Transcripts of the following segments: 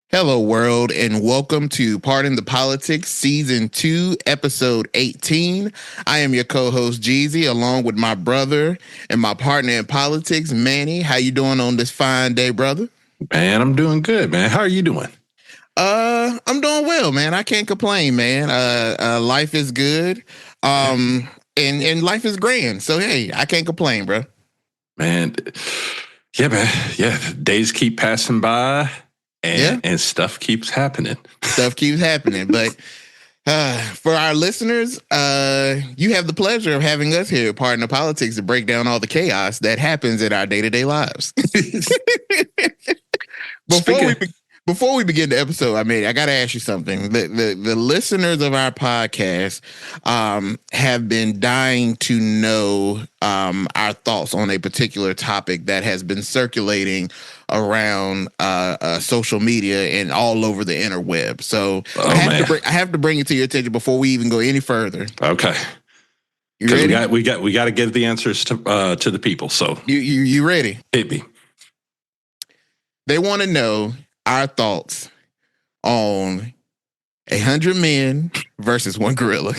Hello, world, and welcome to Pardon the Politics, Season 2, Episode 18. I am your co-host, Jeezy, along with my brother and my partner in politics, Manny. How you doing on this fine day, brother? Man, I'm doing good, man. How are you doing? I'm doing well, man. I can't complain, man. Life is good. And life is grand. So, hey, I can't complain, bro. Man, yeah. Days keep passing by. And stuff keeps happening. Stuff keeps happening. But for our listeners, you have the pleasure of having us here, Pardon the Politics, to break down all the chaos that happens in our day-to-day lives. Before we begin the episode, I got to ask you something. The listeners of our podcast have been dying to know our thoughts on a particular topic that has been circulating around social media and all over the interweb. So I have to bring it to your attention before we even go any further. Okay. Because we got to give the answers to the people. So you ready? Hit me. They want to know our thoughts on 100 men versus one gorilla.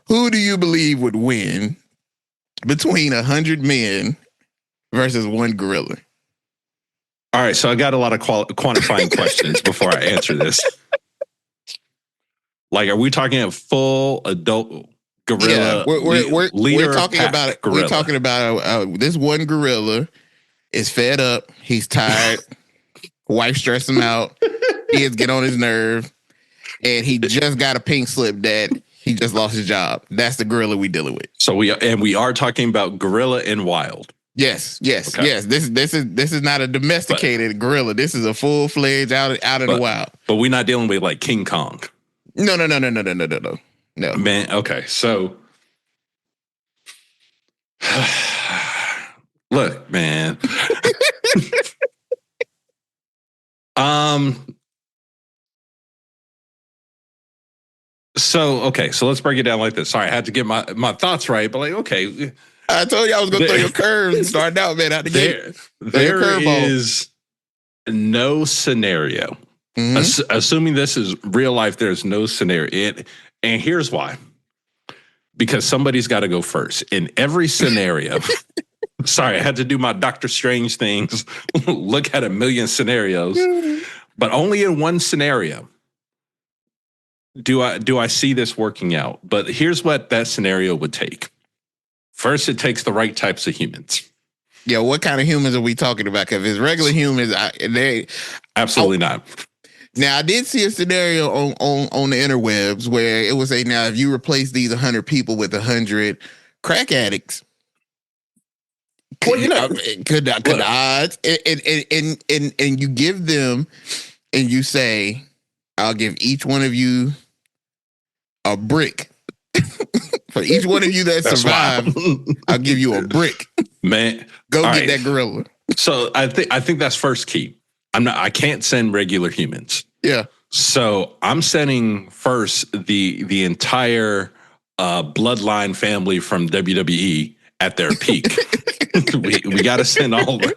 Who do you believe would win between 100 men versus one gorilla? All right, so I got a lot of quantifying questions before I answer this. Like, are we talking a full adult gorilla? Yeah, we're talking about it. Gorilla. We're talking about this one gorilla is fed up. He's tired. Wife stressed him out. Kids get on his nerve, and he just got a pink slip that he just lost his job. That's the gorilla we dealing with. So we are talking about gorilla and wild. Yes. This is not a domesticated gorilla. This is a full-fledged out in the wild. But we're not dealing with like King Kong. No. Man, okay. So look, man. So let's break it down like this. Sorry, I had to get my thoughts right, but like, okay. I told you I was going to throw your curve starting out, man, out the gate. There is no scenario. Mm-hmm. Assuming this is real life, there's no scenario. And here's why. Because somebody's got to go first. In every scenario, sorry, I had to do my Doctor Strange things, look at a million scenarios, but only in one scenario do I see this working out. But here's what that scenario would take. First, it takes the right types of humans. Yeah, what kind of humans are we talking about? Because if it's regular humans, absolutely not. Now, I did see a scenario on the interwebs where it was now if you replace these 100 people with 100 crack addicts, well, could the odds and you give them and you say, I'll give each one of you a brick. For each one of you that survive, I'll give you a brick. Man, go get that gorilla. So I think that's first key. I can't send regular humans. Yeah. So I'm sending first the entire bloodline family from WWE at their peak. we got to send all of them.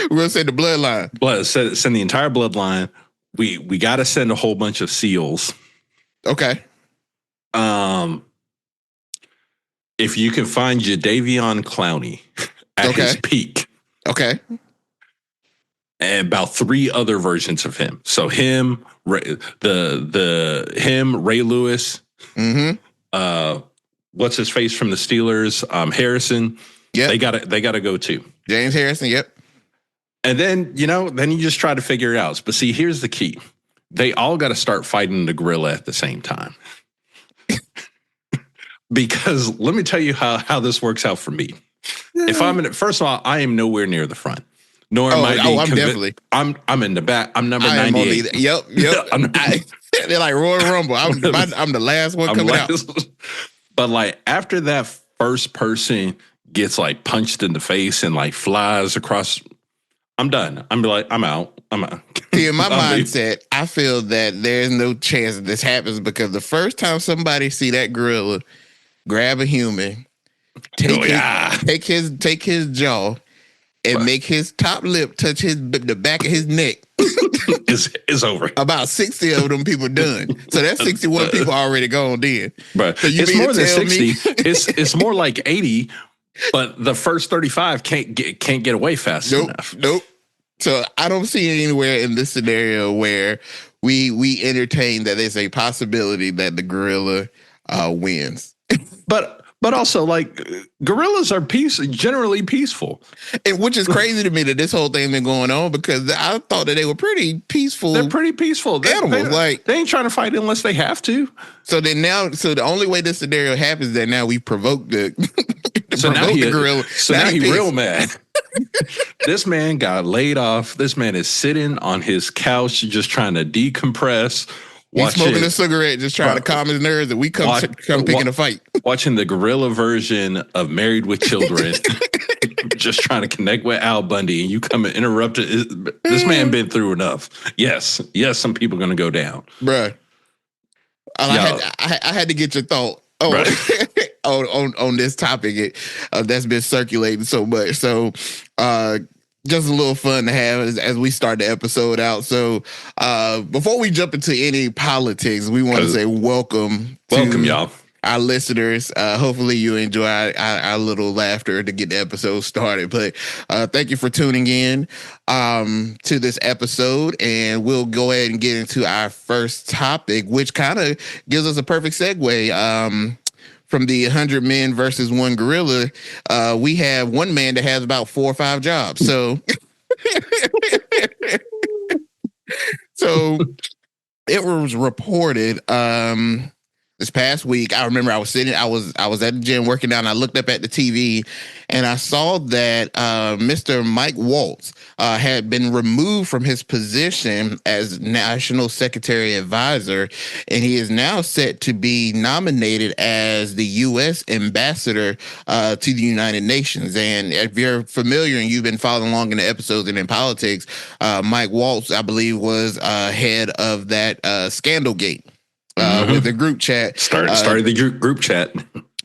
We're gonna send the bloodline. Send the entire bloodline. We got to send a whole bunch of SEALs. Okay. If you can find Jadeveon Clowney at his peak. Okay. And about 3 other versions of him. So him, Ray Lewis. Mm-hmm. What's his face from the Steelers? Harrison. Yeah. They gotta go too. James Harrison. Yep. And then, then you just try to figure it out. But see, here's the key. They all got to start fighting the gorilla at the same time. Because let me tell you how this works out for me. If I'm first of all, I am nowhere near the front. Nor am I. I'm definitely. I'm in the back. I'm number 98. Yep. They're like Royal Rumble. I'm the last one coming out. But like after that first person gets like punched in the face and like flies across, I'm done. I'm out. See, in my mindset, I feel that there's no chance that this happens because the first time somebody see that gorilla grab a human, take his jaw and make his top lip touch the back of his neck, is over. About 60 of them people done. So that's 61 people already gone then. But so it's more than 60. It's more like 80. But the first 35 can't get away fast enough. Nope. So I don't see anywhere in this scenario where we entertain that there's a possibility that the gorilla wins. But also, like, gorillas are generally peaceful. And which is crazy to me that this whole thing been going on, because I thought that they were pretty peaceful. They're pretty peaceful animals. They ain't trying to fight unless they have to. So the only way this scenario happens is that now we provoke the gorilla. So now he real mad. This man got laid off. This man is sitting on his couch just trying to decompress. He's smoking a cigarette, just trying to calm his nerves, and we come picking a fight. Watching the gorilla version of Married with Children, just trying to connect with Al Bundy, and you come and interrupt it. This man been through enough. Yes, some people going to go down. Bruh. I had to get your thought on this topic that's been circulating so much. So, just a little fun to have as we start the episode out. So before we jump into any politics, we want to say welcome y'all, our listeners. Hopefully you enjoy our little laughter to get the episode started. But thank you for tuning in to this episode, and we'll go ahead and get into our first topic, which kind of gives us a perfect segue. From the 100 men versus one gorilla, we have one man that has about 4 or 5 jobs. So, it was reported this past week. I remember I was at the gym working out, and I looked up at the TV, and I saw that Mr. Mike Waltz had been removed from his position as National Secretary Advisor, and he is now set to be nominated as the U.S. Ambassador to the United Nations. And if you're familiar and you've been following along in the episodes and in politics, Mike Waltz, I believe, was head of that scandal gate. With the group chat. Started the group chat.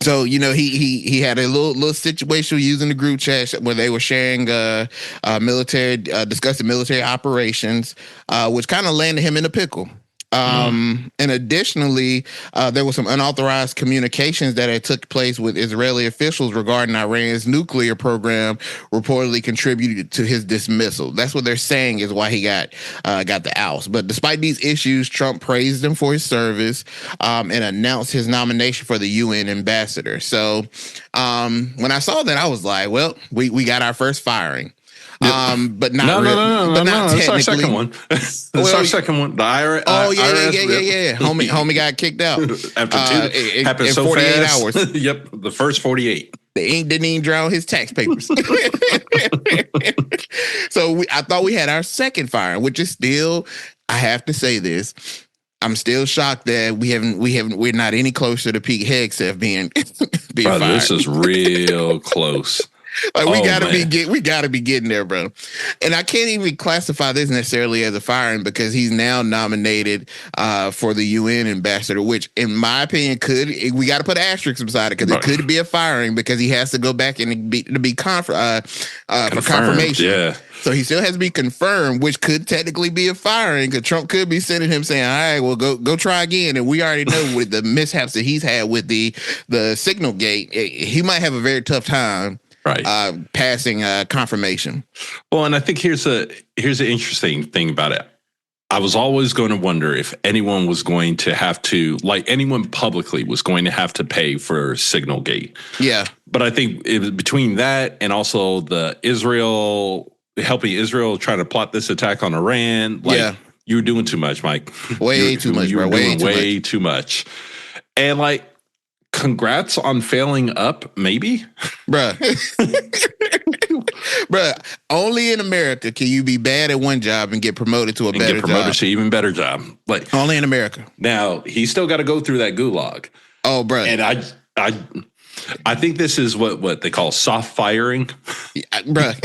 So, he had a little situation using the group chat where they were sharing discussing military operations, which kind of landed him in a pickle. And additionally, there was some unauthorized communications that had took place with Israeli officials regarding Iran's nuclear program, reportedly contributed to his dismissal. That's what they're saying is why he got the oust. But despite these issues, Trump praised him for his service and announced his nomination for the UN ambassador. So when I saw that, I was like, well, we got our first firing. But not no. That's our second one. That's our second one. The IRS. Oh yeah. Homie got kicked out after happened so 48 fast. hours. Yep, the first 48. The ink didn't even drown his tax papers. So I thought we had our second firing, which is still, I have to say this, I'm still shocked that we're not any closer to Pete Hegseth being Bro, fired. This is real close. Like we gotta be getting there, bro. And I can't even classify this necessarily as a firing because he's now nominated for the UN ambassador, which in my opinion we got to put asterisks beside it because it could be a firing because he has to go back and be for confirmation. Yeah. So he still has to be confirmed, which could technically be a firing because Trump could be sending him saying, all right, well, go try again. And we already know with the mishaps that he's had with the signal gate, he might have a very tough time passing confirmation. Well, and I think here's an interesting thing about it. I was always going to wonder if anyone was going to have to, like anyone publicly was going to have to pay for Signalgate. Yeah. But I think between that and also the helping Israel trying to plot this attack on Iran, you were doing too much, Mike. Way too much, bro. Way too much. And congrats on failing up, maybe? Bruh. Bruh, only in America can you be bad at one job and get promoted to a better job. Get promoted to an even better job. Only in America. Now, he's still got to go through that gulag. Oh, bruh. And I think this is what they call soft firing. Bruh.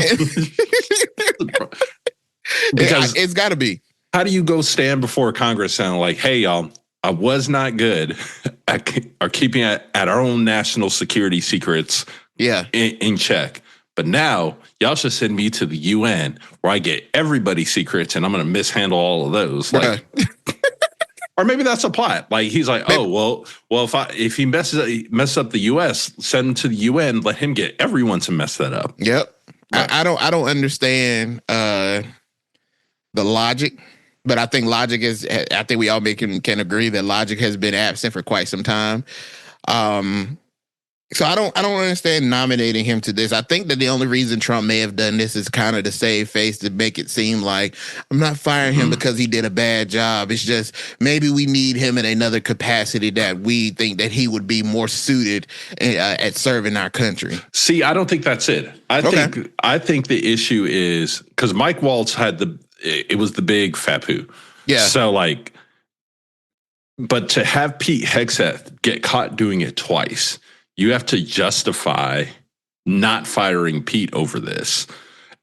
Because it's got to be. How do you go stand before Congress and like, hey, y'all, I was not good at keeping at our own national security secrets in check. But now y'all should send me to the UN where I get everybody's secrets and I'm going to mishandle all of those. Like, or maybe that's a plot. Like he's like, oh, well, if he messes up the US, send him to the UN, let him get everyone to mess that up. Yep. Right. I don't understand the logic, but I think logic is. I think we all can agree that logic has been absent for quite some time. So I don't understand nominating him to this. I think that the only reason Trump may have done this is kind of to save face, to make it seem like I'm not firing him because he did a bad job. It's just maybe we need him in another capacity that we think that he would be more suited at serving our country. See, I don't think that's it. I think the issue is because Mike Waltz had it was the big fat poo. Yeah. So like, but to have Pete Hegseth get caught doing it twice, you have to justify not firing Pete over this.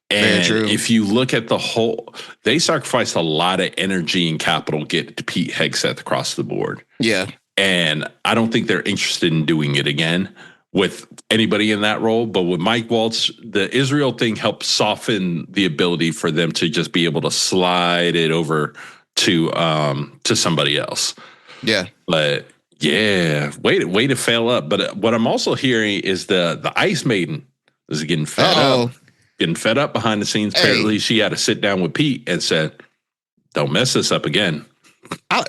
And if you look at the whole, they sacrificed a lot of energy and capital to get Pete Hegseth across the board. Yeah. And I don't think they're interested in doing it again with anybody in that role. But with Mike Waltz, the Israel thing helped soften the ability for them to just be able to slide it over to somebody else. Yeah. But yeah, way to fail up. But what I'm also hearing is the Ice Maiden is getting fed up. Getting fed up behind the scenes. Apparently, she had to sit down with Pete and said, "Don't mess this up again." I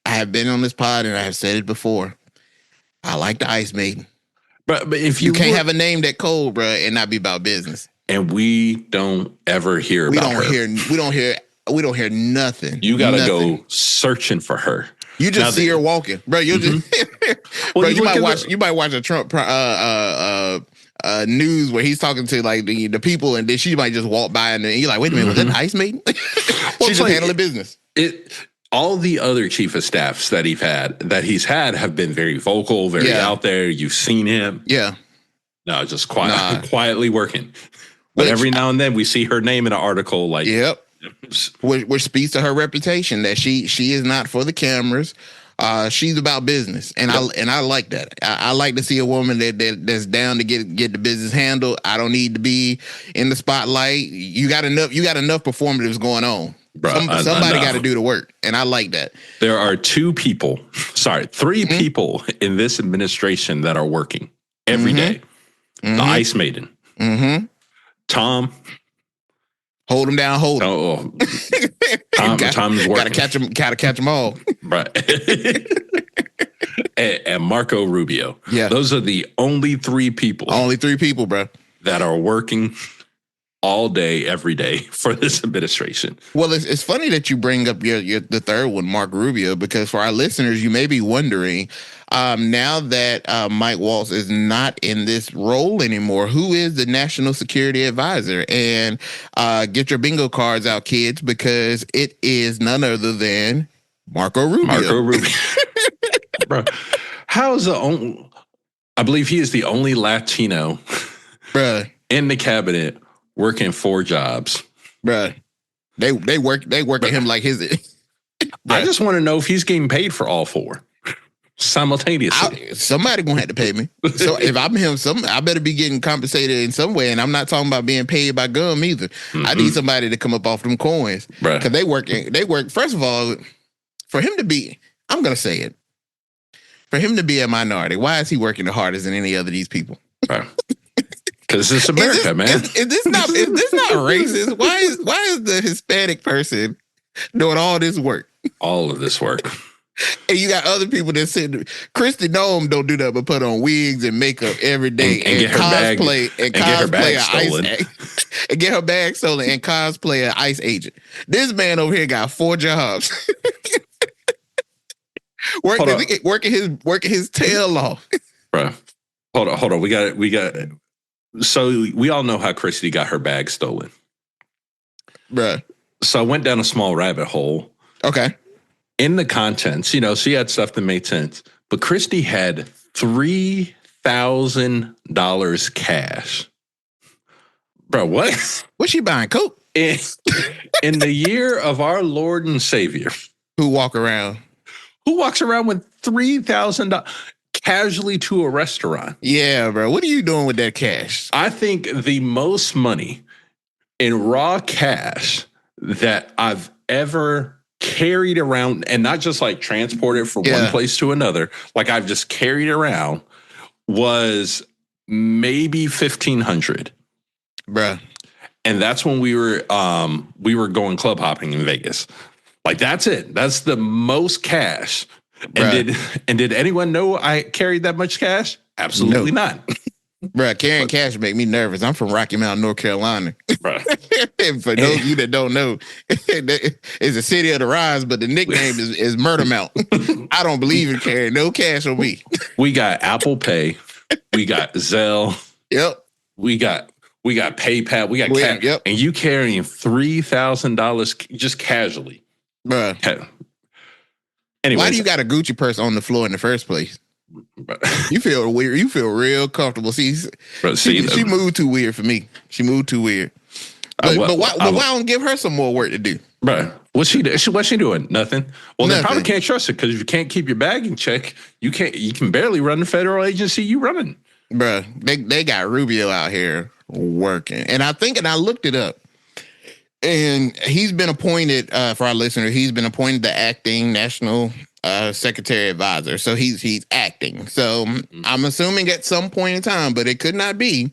have been on this pod and I have said it before. I like the Ice Maiden, but if you can't have a name that cold, bruh, and not be about business, and we don't ever hear about her. We don't hear nothing. You got to go searching for her. You just see her walking, bro. You just, bro. You might watch a Trump news where he's talking to like the people, and then she might just walk by, and then you're like, wait a minute, was that an Ice Maiden? She's just handling business. All the other chief of staffs that he's had have been very vocal, very out there. You've seen him, No, just quietly working. But every now and then we see her name in an article, like which speaks to her reputation that she is not for the cameras. She's about business, and I like that. I like to see a woman that's down to get the business handled. I don't need to be in the spotlight. You got enough performatives going on. Somebody got to do the work, and I like that. There are three people in this administration that are working every day. The Ice Maiden, Tom. Hold him down, hold him. Tom's working. Gotta catch them all. Right. and Marco Rubio. Yeah. Those are the only three people. Only three people, bro. That are working all day, every day for this administration. Well, it's funny that you bring up the third one, Marco Rubio, because for our listeners, you may be wondering, now that Mike Waltz is not in this role anymore, who is the National Security Advisor? And get your bingo cards out, kids, because it is none other than Marco Rubio. Marco Rubio. Bro, I believe he is the only Latino in the cabinet working 4 jobs. Bruh. They work at him like his. I just want to know if he's getting paid for all 4 simultaneously. Somebody gonna have to pay me. So if I'm him, I better be getting compensated in some way. And I'm not talking about being paid by gum either. I need somebody to come up off them coins. Because they work. First of all, for him to be, I'm gonna say it. For him to be a minority, why is he working the hardest than any other of these people? Because it's America, man. Is this not racist? Why is the Hispanic person doing all this work? All of this work. And you got other people that said Kristi Noem don't do that but put on wigs and makeup every day and get her cosplay bag, and get her bag stolen. And get her bag stolen and cosplay an ICE agent. This man over here got 4 jobs. working his tail off. Bro. Hold on. We got it. So we all know how Kristi got her bag stolen. Bruh. So I went down a small rabbit hole. Okay. In the contents, she had stuff that made sense. But Kristi had $3,000 cash. Bro, what? What's she buying? Coke? In the year of our Lord and Savior. Who walks around with $3,000 casually to a restaurant. Yeah, bro. What are you doing with that cash? I think the most money in raw cash that I've ever carried around, and not just like transported from one place to another, like I've just carried around, was maybe $1,500, bruh. And that's when we were going club hopping in Vegas. Like that's it. That's the most cash. And did anyone know I carried that much cash? Absolutely not. Bruh, carrying cash make me nervous. I'm from Rocky Mount, North Carolina. Bruh. For those of you that don't know, it's a city of the rise, but the nickname is Murder Mount. I don't believe in carrying no cash on me. We got Apple Pay. We got Zelle. Yep. We got PayPal. We got cash. Yep. And you carrying $3,000 just casually. Bruh. Anyways, why do you got a Gucci purse on the floor in the first place? You feel weird. You feel real comfortable. See, she moved too weird for me. She moved too weird. But why don't give her some more work to do? Bro, what's she doing? Nothing. Well, they probably can't trust her because if you can't keep your bag in check, you can barely run the federal agency you running. Bro, they got Rubio out here working. And I looked it up. And he's been appointed, for our listener, he's been appointed the acting national secretary advisor. So he's acting. So I'm assuming at some point in time, but it could not be,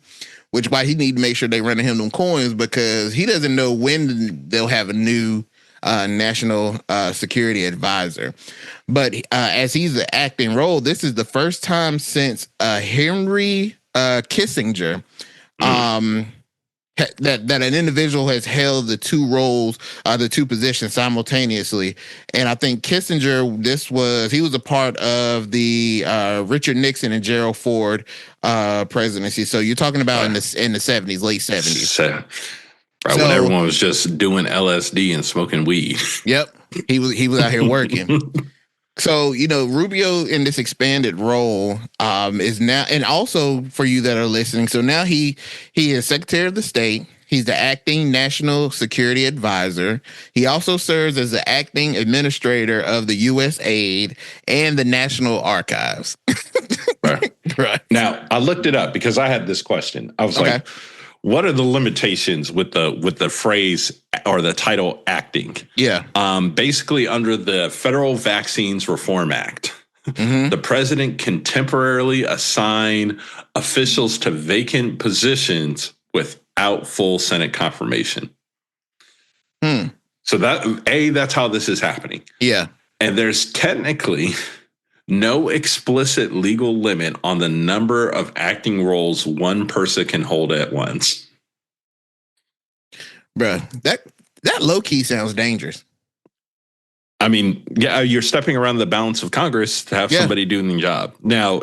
which why he need to make sure they running him them coins, because he doesn't know when they'll have a new national security advisor. But as he's the acting role, this is the first time since Henry Kissinger, that an individual has held the two roles, the two positions simultaneously. And I think Kissinger, he was a part of the Richard Nixon and Gerald Ford presidency. So you're talking about in the 70s, late 70s. Right, when everyone was just doing LSD and smoking weed. Yep. He was out here working. So, Rubio in this expanded role is now, and also for you that are listening, so now he is Secretary of the State. He's the acting National Security Advisor. He also serves as the acting administrator of the USAID and the National Archives. Right. Now, I looked it up because I had this question. I was like, what are the limitations with the phrase or the title acting? Yeah. Basically, under the Federal Vaccines Reform Act, the president can temporarily assign officials to vacant positions without full Senate confirmation. So that's how this is happening. Yeah. And there's technically no explicit legal limit on the number of acting roles one person can hold at once. Bruh, that low-key sounds dangerous. I mean, yeah, you're stepping around the balance of Congress to have somebody doing the job. Now,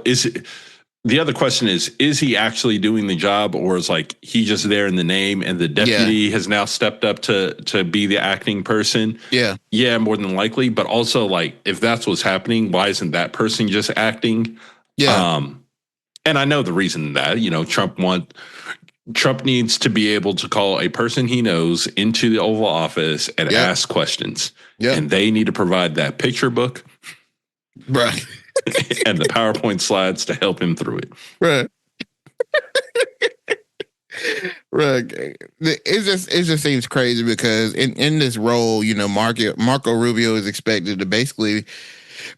the other question is he actually doing the job, or is like he just there in the name and the deputy has now stepped up to be the acting person? Yeah. Yeah, more than likely. But also, like, if that's what's happening, why isn't that person just acting? Yeah. And I know the reason that, Trump needs to be able to call a person he knows into the Oval Office and ask questions. Yeah. And they need to provide that picture book. Right. And the PowerPoint slides to help him through it. Right. Right. It just seems crazy because in this role, Marco Rubio is expected to basically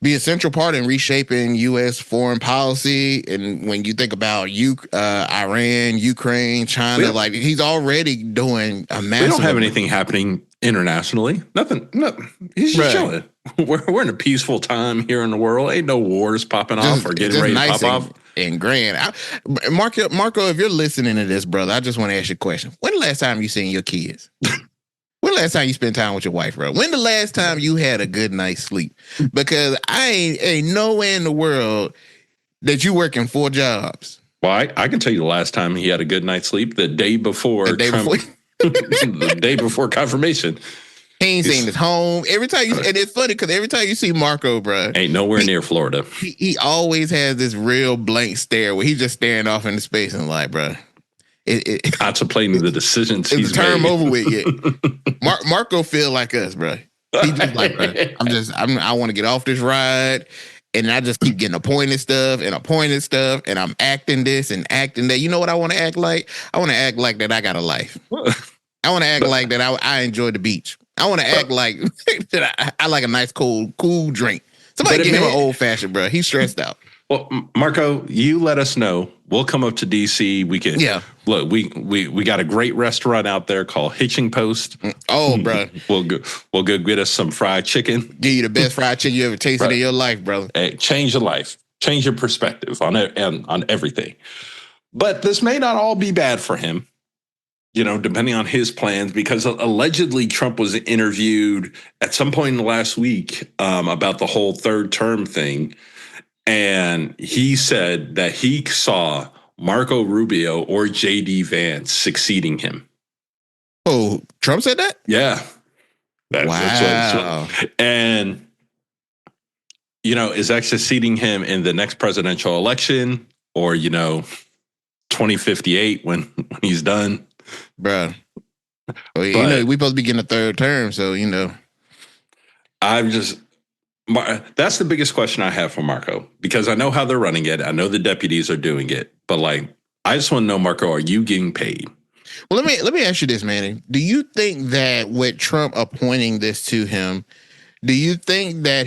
be a central part in reshaping U.S. foreign policy. And when you think about Iran, Ukraine, China, like he's already doing a massive. We don't have anything happening internationally. Nothing. No, he's just chilling. We're in a peaceful time here in the world. Ain't no wars popping off or getting ready to pop off. And grand. Marco, if you're listening to this, brother, I just want to ask you a question. When the last time you seen your kids? When the last time you spent time with your wife, bro? When the last time you had a good night's sleep? Because I ain't nowhere in the world that you working 4 jobs. Well, I can tell you the last time he had a good night's sleep, the day before the day before confirmation. He ain't seen his home. Every time and it's funny because every time you see Marco, bro, ain't nowhere near Florida. He always has this real blank stare where he's just staring off into space and like, bro, contemplating the decisions he's made. Term over with yet. Marco feel like us, bro. He just like, bro, I want to get off this ride and I just keep getting appointed stuff, and I'm acting this and acting that. You know what I want to act like? I want to act like that I got a life. I want to act like that I enjoy the beach. I want to act like that I like a nice cool drink. Somebody get him an old fashioned, bro. He's stressed out. Well, Marco, you let us know. We'll come up to DC. We can. Yeah. Look, we got a great restaurant out there called Hitching Post. Oh, bro. We'll go get us some fried chicken. Give you the best fried chicken you ever tasted in your life, brother. Hey, change your life. Change your perspective on it and on everything. But this may not all be bad for him, depending on his plans, because allegedly Trump was interviewed at some point in the last week about the whole third term thing. And he said that he saw Marco Rubio or J.D. Vance succeeding him. Oh, Trump said that? Yeah. Wow. And, is that succeeding him in the next presidential election or, 2058 when he's done? Bruh. Well, we supposed to be getting a third term, so, that's the biggest question I have for Marco, because I know how they're running it. I know the deputies are doing it, but I just want to know, Marco, are you getting paid? Well, let me ask you this, Manny. Do you think that with Trump appointing this to him, do you think that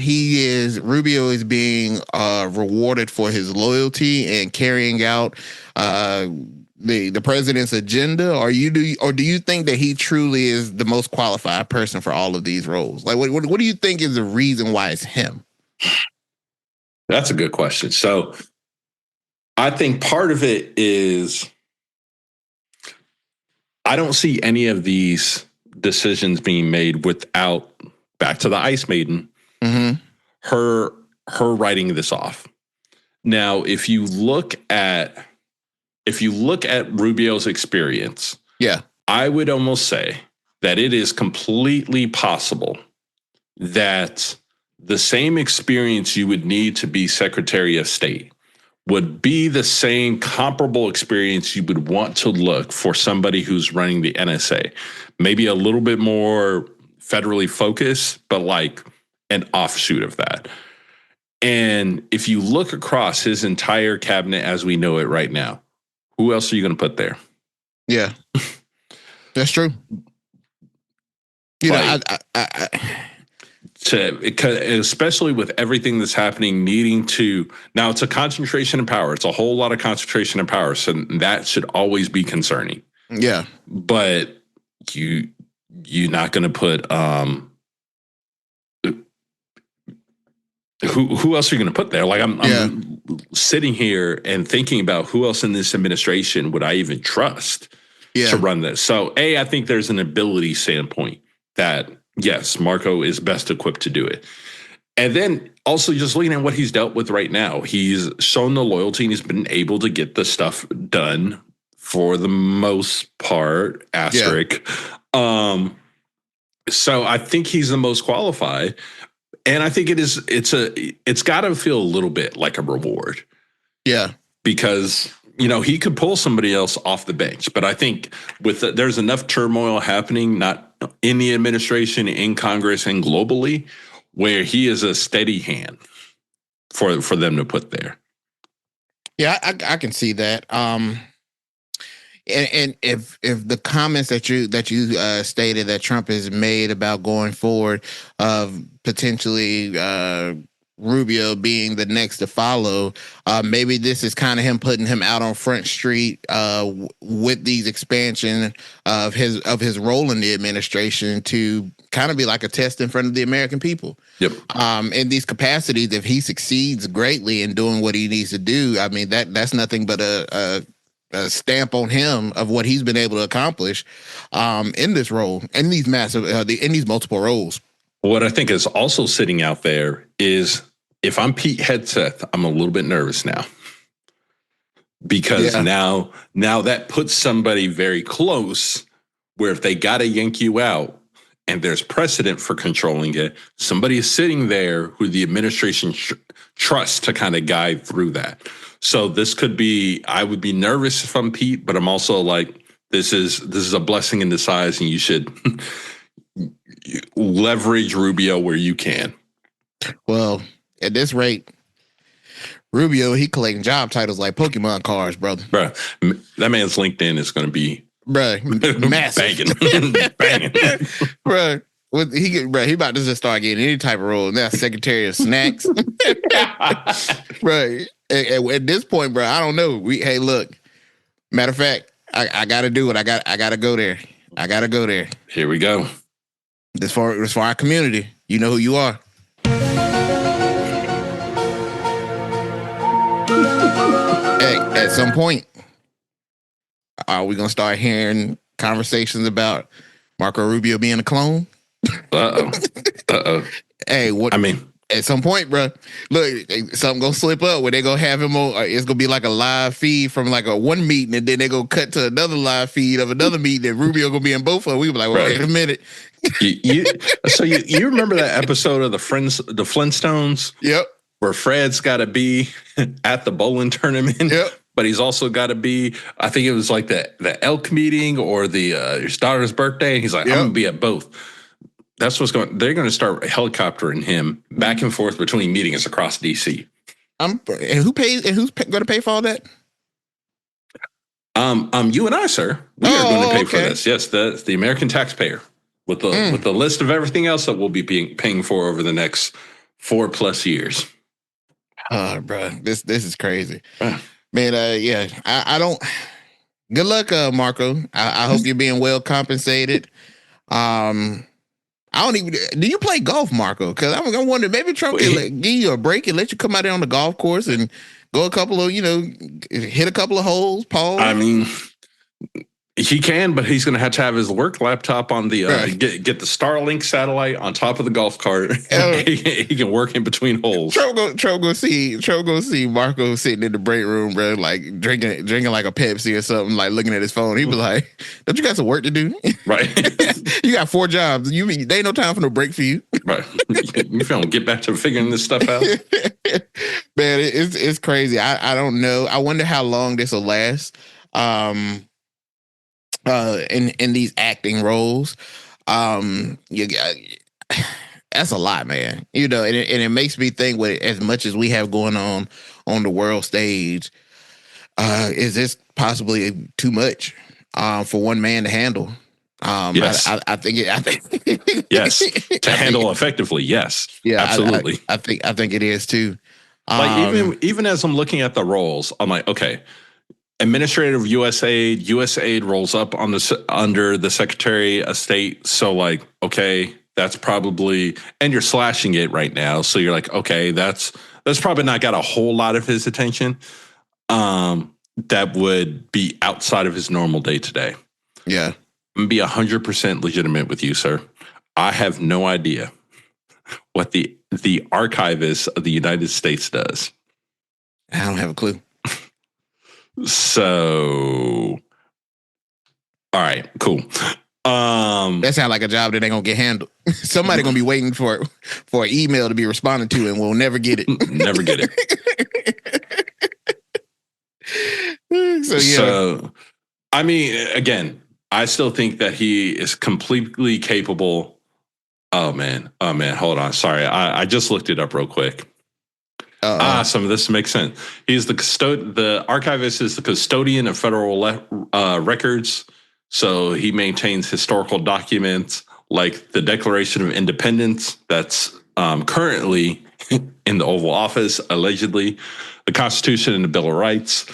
Rubio is being rewarded for his loyalty and carrying out the president's agenda, or do you think that he truly is the most qualified person for all of these roles? Like, what do you think is the reason why it's him? That's a good question. So I think part of it is I don't see any of these decisions being made without, back to the Ice Maiden, her writing this off. Now, if you look at Rubio's experience, yeah, I would almost say that it is completely possible that the same experience you would need to be Secretary of State would be the same comparable experience you would want to look for somebody who's running the NSA. Maybe a little bit more federally focused, but like an offshoot of that. And if you look across his entire cabinet as we know it right now, who else are you going to put there? Yeah, that's true. Especially with everything that's happening, now it's a concentration of power. It's a whole lot of concentration of power. So that should always be concerning. Yeah. But you're not going to put, who else are you going to put there? Like I'm sitting here and thinking about who else in this administration would I even trust to run this. So I think there's an ability standpoint that yes, Marco is best equipped to do it. And then also just looking at what he's dealt with right now, he's shown the loyalty and he's been able to get the stuff done for the most part, asterisk. Yeah. So I think he's the most qualified. And I think it's got to feel a little bit like a reward. Yeah. Because, he could pull somebody else off the bench. But I think there's enough turmoil happening, not in the administration, in Congress, and globally, where he is a steady hand for them to put there. Yeah, I can see that. And if the comments that you stated that Trump has made about going forward of potentially Rubio being the next to follow, maybe this is kind of him putting him out on Front Street with these expansion of his role in the administration to kind of be like a test in front of the American people. Yep. In these capacities, if he succeeds greatly in doing what he needs to do, I mean that's nothing but a stamp on him of what he's been able to accomplish in this role, in these in these multiple roles. What I think is also sitting out there is if I'm Pete Hegseth, I'm a little bit nervous now because now that puts somebody very close where if they got to yank you out and there's precedent for controlling it, somebody is sitting there who the administration trusts to kind of guide through that. So this could be, I would be nervous if I'm Pete, but I'm also like, this is a blessing in disguise and you should leverage Rubio where you can. Well, at this rate, Rubio, he collecting job titles like Pokemon cards, brother. Bro, that man's LinkedIn is going to be massive. Banging. Bro. He about to just start getting any type of role. Now Secretary of Snacks. Bro, at this point, bro, I don't know. Hey, look. Matter of fact, I gotta do it. I gotta go there. I gotta go there. Here we go. This for our community. You know who you are. At some point, are we gonna start hearing conversations about Marco Rubio being a clone? Uh-oh. Hey, what? I mean, at some point, bro, look, something gonna slip up where they gonna have him on. It's gonna be like a live feed from like a one meeting, and then they gonna cut to another live feed of another meeting, and Rubio gonna be in both of them. We be like, well, wait a minute. So you remember that episode of the Flintstones? Yep. Where Fred's got to be at the bowling tournament. Yep. But he's also got to be, I think it was like the elk meeting or the his daughter's birthday. And he's like, I'm going to be at both. That's what's going. They're going to start helicoptering him back and forth between meetings across DC. And who pays? And who's going to pay for all that? You and I, sir. We are going to pay for this. Yes, the American taxpayer with the list of everything else that we'll be paying for over the next 4+ years. Oh, bro, this is crazy, man. Yeah, I don't. Good luck, Marco. I hope you're being well compensated. I don't even. Do you play golf, Marco? Because I'm wondering, maybe Trump can give you a break and let you come out there on the golf course and go a couple of, hit a couple of holes. Pause. I mean, he can, but he's going to have his work laptop on the get the Starlink satellite on top of the golf cart. He can work in between holes. Trump go see Marco sitting in the break room, bro, like drinking like a Pepsi or something, like looking at his phone. He was like, "Don't you got some work to do? Right? You got 4 jobs. They ain't no time for no break for you. Right? You feel get back to figuring this stuff out, man. It's crazy. I don't know. I wonder how long this will last. In these acting roles, you got that's a lot, man. And it makes me think, with as much as we have going on the world stage, is this possibly too much for one man to handle? Yes. I think yes, to handle effectively. Yes, yeah, absolutely. I think it is too. Like even as I'm looking at the roles, I'm like, okay. Administrative USAID rolls up under the Secretary of State. So like, okay, that's probably, and you're slashing it right now. So you're like, okay, that's probably not got a whole lot of his attention. That would be outside of his normal day to day. Yeah. I'm gonna be 100% legitimate with you, sir. I have no idea what the archivist of the United States does. I don't have a clue. So, all right, cool. That sounds like a job that ain't gonna get handled. Somebody gonna be waiting for an email to be responded to, and we'll never get it. Never get it. So, I mean, again, I still think that he is completely capable. Oh man, hold on. Sorry, I just looked it up real quick. Some of this makes sense. He's the archivist is the custodian of federal records. So he maintains historical documents like the Declaration of Independence that's currently in the Oval Office, allegedly, the Constitution and the Bill of Rights.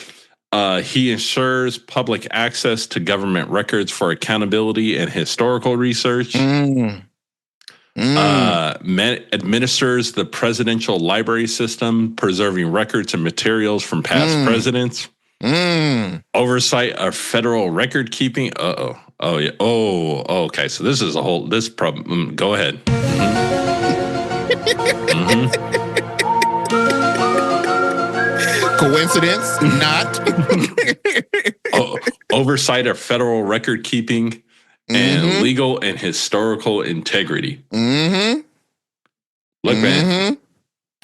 He ensures public access to government records for accountability and historical research. Administers the presidential library system, preserving records and materials from past presidents. Oversight of federal record keeping. Oh yeah. Okay. So this is this problem. Go ahead. Coincidence? Not. Oversight of federal record keeping and legal and historical integrity. Look, man.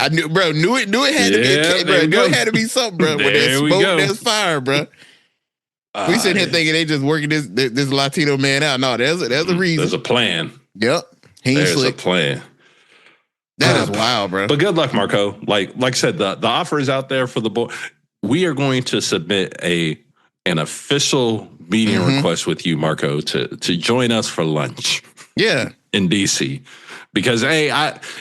I knew it had to be, bro. Knew it had to be something, bro. When there's smoke, there's fire, bro. We sitting here thinking they just working this Latino man out. No, there's a reason. There's a plan. Yep. There's a plan. That is wild, bro. But good luck, Marco. Like I said, the offer is out there for the boy. We are going to submit an official meeting request with you, Marco, to join us for lunch. Yeah, in DC, because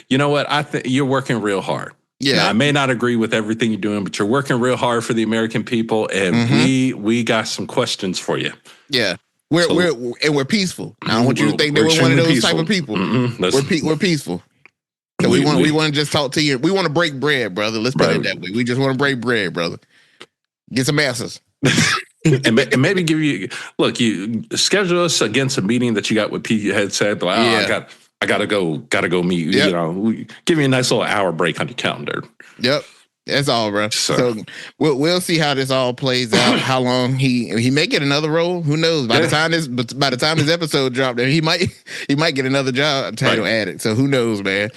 you know what? I think you're working real hard. Yeah, now, I may not agree with everything you're doing, but you're working real hard for the American people, and we got some questions for you. Yeah, we're peaceful. I don't want you to think that we're one of those peaceful type of people. We're peaceful. So we want to just talk to you. We want to break bread, brother. Let's put it that way. We just want to break bread, brother. Get some answers. and maybe give you you schedule us against a meeting that you got with Pete had said. Like, I gotta go meet. Yep. You know, give me a nice little hour break on your calendar. Yep, that's all, bro. So we'll see how this all plays out. How long he may get another role? Who knows? By the time this episode dropped, he might get another job title added. So who knows, man?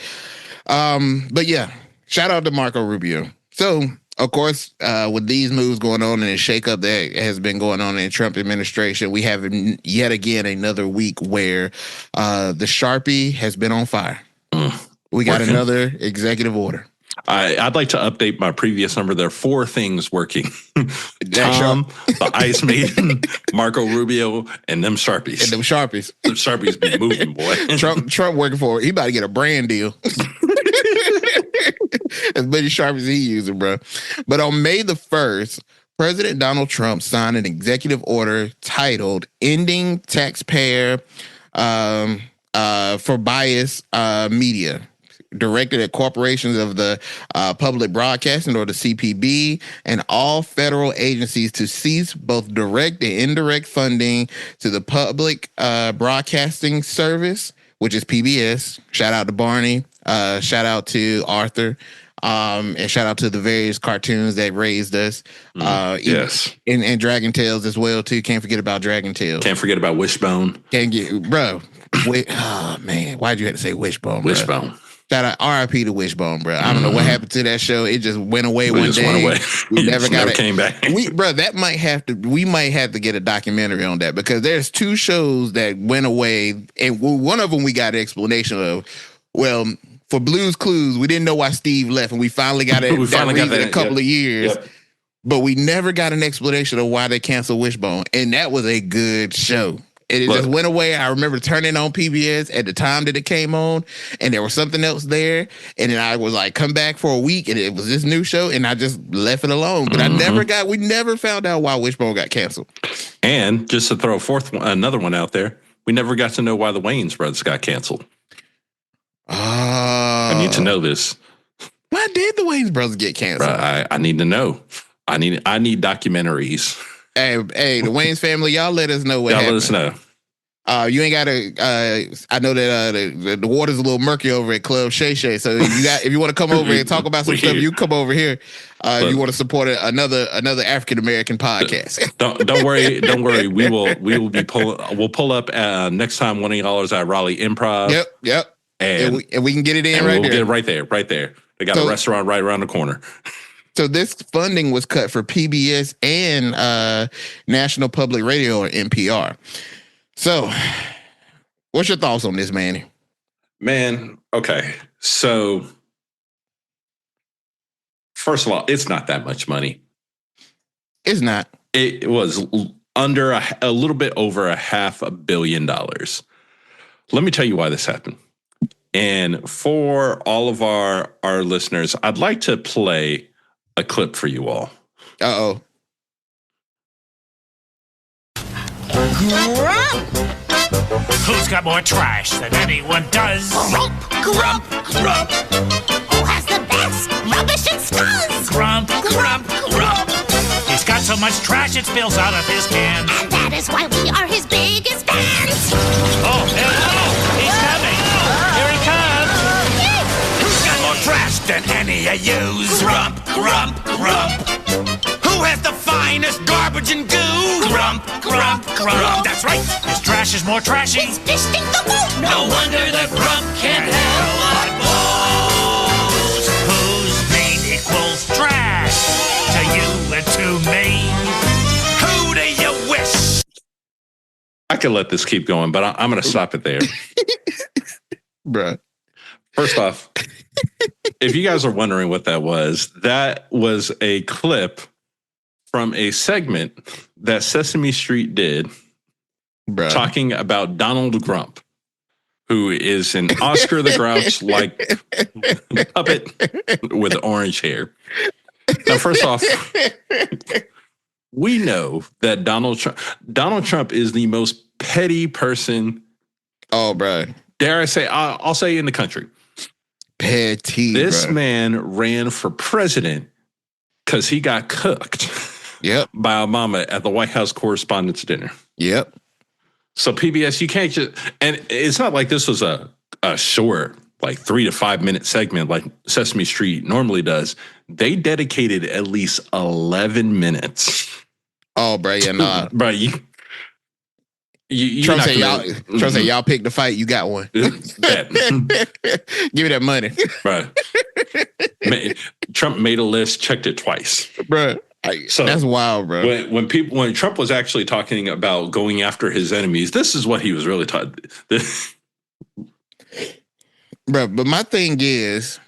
But yeah, shout out to Marco Rubio. So. Of course, with these moves going on and the shakeup that has been going on in the Trump administration, we have yet again another week where the Sharpie has been on fire. We got another executive order. I'd like to update my previous number. There are 4 things working. Tom, the Ice Maiden, Marco Rubio, and them Sharpies. And them Sharpies. Them Sharpies be moving, boy. Trump working for it. He about to get a brand deal. As many Sharpies as he using, bro. But on May the 1st, President Donald Trump signed an executive order titled Ending Taxpayer for Bias Media, directed at corporations of the public broadcasting, or the CPB, and all federal agencies to cease both direct and indirect funding to the public broadcasting service, which is PBS. Shout out to Barney. Shout out to Arthur. And shout out to the various cartoons that raised us. Yes. And Dragon Tales as well, too. Can't forget about Dragon Tales. Can't forget about Wishbone. Bro. Oh, man. Why'd you have to say Wishbone, bro? Wishbone. Shout out RIP to Wishbone, bro. I don't know what happened to that show. It just went away one day. Went away. We never came back. We might have to get a documentary on that, because there's 2 shows that went away, and one of them we got an explanation of. Well, for Blue's Clues, we didn't know why Steve left, and we finally got it. A couple of years, but we never got an explanation of why they canceled Wishbone, and that was a good show. It just went away. I remember turning on PBS at the time that it came on, and there was something else there, and then I was like, come back for a week, and it was this new show, and I just left it alone. But we never found out why Wishbone got canceled. And just to throw another one out there, we never got to know why the Wayans brothers got canceled. I need to know this. Why did the Wayans brothers get canceled? I need to know. I need documentaries. Hey, the Wayans family, y'all let us know what happened. Let us know. You ain't got to. I know that the water's a little murky over at Club Shay Shay. So if you want to come over and talk about some stuff, you come over here. If you want to support another African American podcast. Don't worry. We'll pull up next time one of y'all is at Raleigh Improv. Yep. And we can get it in right there. Get it right there. They got a restaurant right around the corner. So this funding was cut for PBS and National Public Radio, or NPR. So what's your thoughts on this, Manny? Man, okay. So first of all, it's not that much money. It's not. It was under a little bit over $500 million. Let me tell you why this happened. And for all of our listeners, I'd like to play a clip for you all. Uh-oh. Grump! Who's got more trash than anyone does? Grump, grump, grump. Who has the best rubbish and skulls? Grump, grump, grump. He's got so much trash it spills out of his can. And that is why we are his biggest fans. Oh, hello! He's coming! Here he comes! Who's got more trash than any of yous? Grump, grump, grump. Who has the finest garbage and goo? Grump, grump, grump. That's right, his trash is more trashy. It's distinct the boot. No wonder that Grump can't help but blows. Whose name equals trash to you and to me? Who do you wish? I could let this keep going, but I'm going to stop it there. Bruh. First off, if you guys are wondering what that was a clip from a segment that Sesame Street did talking about Donald Grump, who is an Oscar the Grouch like puppet with orange hair. Now, first off, we know that Donald Trump is the most petty person. Oh, bro. Dare I say, I'll say in the country. Petty. This man ran for president because he got cooked. Yep. By Obama at the White House Correspondents' Dinner. Yep. So PBS, you can't just, and it's not like this was a short, like 3 to 5 minute segment like Sesame Street normally does. They dedicated at least 11 minutes. Oh, bro, yeah, nah. Bro, you Trump said y'all picked the fight, you got one. Give me that money. Bro. Trump made a list, checked it twice. Bro. So that's wild, bro. When Trump was actually talking about going after his enemies, this is what he was really talking. Bro, but my thing is,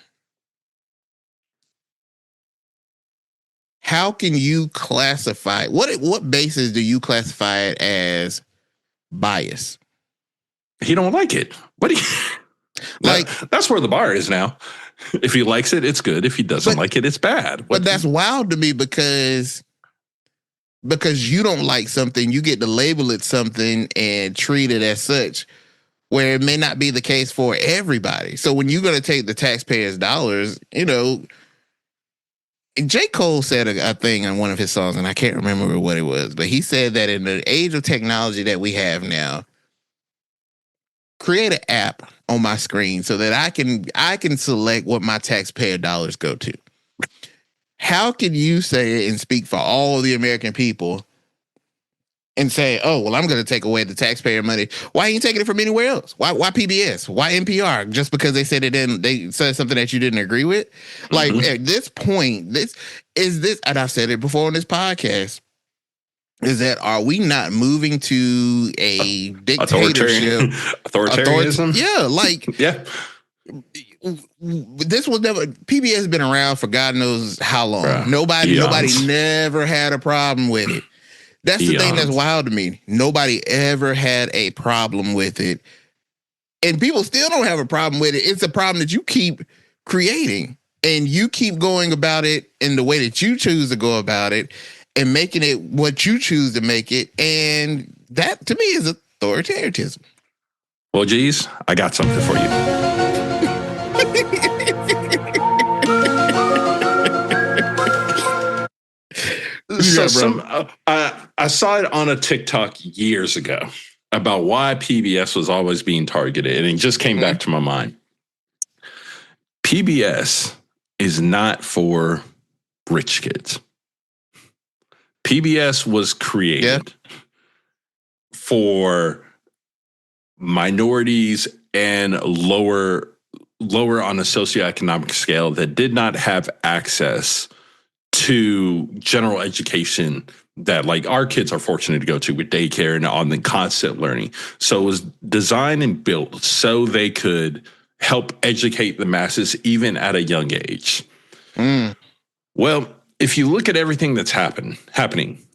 how can you classify what basis do you classify it as bias? He don't like it. What do you like? That's where the bar is now. If he likes it, it's good. If he doesn't like it, it's bad. But that's wild to me because you don't like something, you get to label it something and treat it as such, where it may not be the case for everybody. So when you're going to take the taxpayers' dollars, you know, J. Cole said a thing on one of his songs, and I can't remember what it was, but he said that in the age of technology that we have now, create an app on my screen so that I can select what my taxpayer dollars go to. How can you say it and speak for all of the American people and say, oh, well, I'm going to take away the taxpayer money? Why ain't you taking it from anywhere else? Why PBS? Why NPR? Just because they said they said something that you didn't agree with? Like, at this point, this, and I've said it before on this podcast, is that are we not moving to a dictatorship? Authoritarianism? Yeah, like, yeah. This was never, PBS has been around for God knows how long. Bruh, nobody never had a problem with it. That's the thing that's wild to me. Nobody ever had a problem with it. And people still don't have a problem with it. It's a problem that you keep creating and you keep going about it in the way that you choose to go about it and making it what you choose to make it. And that, to me, is authoritarianism. Well, geez, I got something for you. I saw it on a TikTok years ago about why PBS was always being targeted, and it just came back to my mind. PBS is not for rich kids. PBS was created for minorities and lower on a socioeconomic scale that did not have access to general education that like our kids are fortunate to go to with daycare and on the constant learning. So it was designed and built so they could help educate the masses even at a young age. Well, if you look at everything that's happening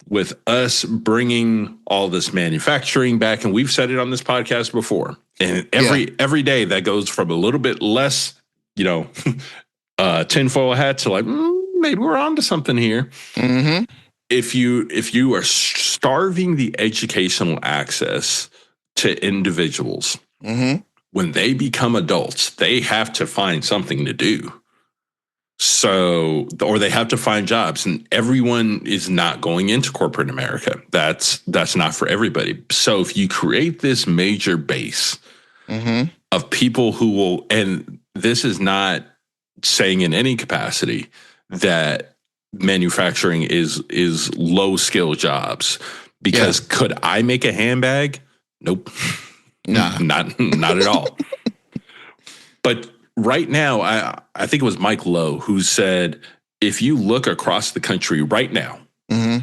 with us bringing all this manufacturing back, and we've said it on this podcast before, and every day that goes from a little bit less, tinfoil hat to like, maybe we're onto something here. Mm-hmm. If you are starving the educational access to individuals, when they become adults, they have to find something to do. So, or they have to find jobs, and everyone is not going into corporate America. That's not for everybody. So if you create this major base of people who will, and this is not saying in any capacity that manufacturing is low skill jobs, because could I make a handbag? Nope. Nah. Not at all. But right now, I think it was Mike Lowe who said, if you look across the country right now,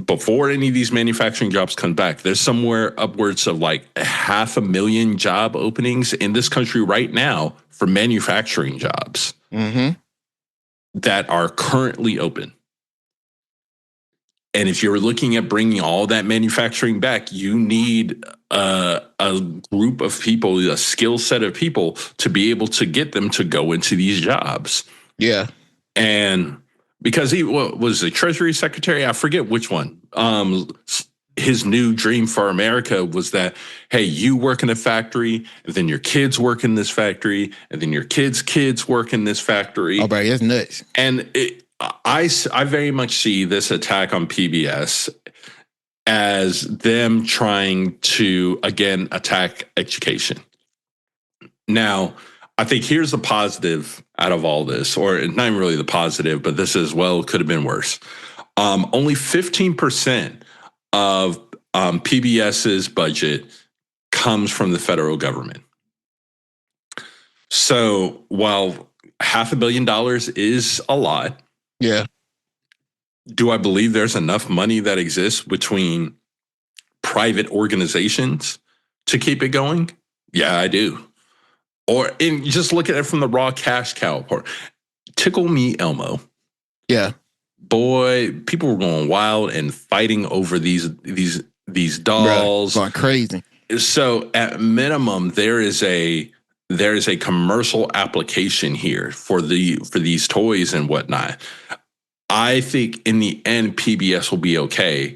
before any of these manufacturing jobs come back, there's somewhere upwards of like 500,000 job openings in this country right now for manufacturing jobs that are currently open. And if you're looking at bringing all that manufacturing back, you need a group of people, a skill set of people to be able to get them to go into these jobs. Yeah. And because he was the Treasury Secretary, I forget which one. His new dream for America was that, hey, you work in a factory, and then your kids work in this factory, and then your kids work in this factory. Oh, bro, that's nuts. And I very much see this attack on PBS as them trying to, again, attack education. Now, I think here's the positive out of all this, or not even really the positive, but this as well could have been worse. Only 15% of PBS's budget comes from the federal government. So while $500 million is a lot, yeah. Do I believe there's enough money that exists between private organizations to keep it going? Yeah, I do. Or just look at it from the raw cash cow part. Tickle Me Elmo. Yeah. Boy, people were going wild and fighting over these dolls. Bruh, going crazy. So at minimum, there is a commercial application here for these toys and whatnot. I think in the end, PBS will be okay.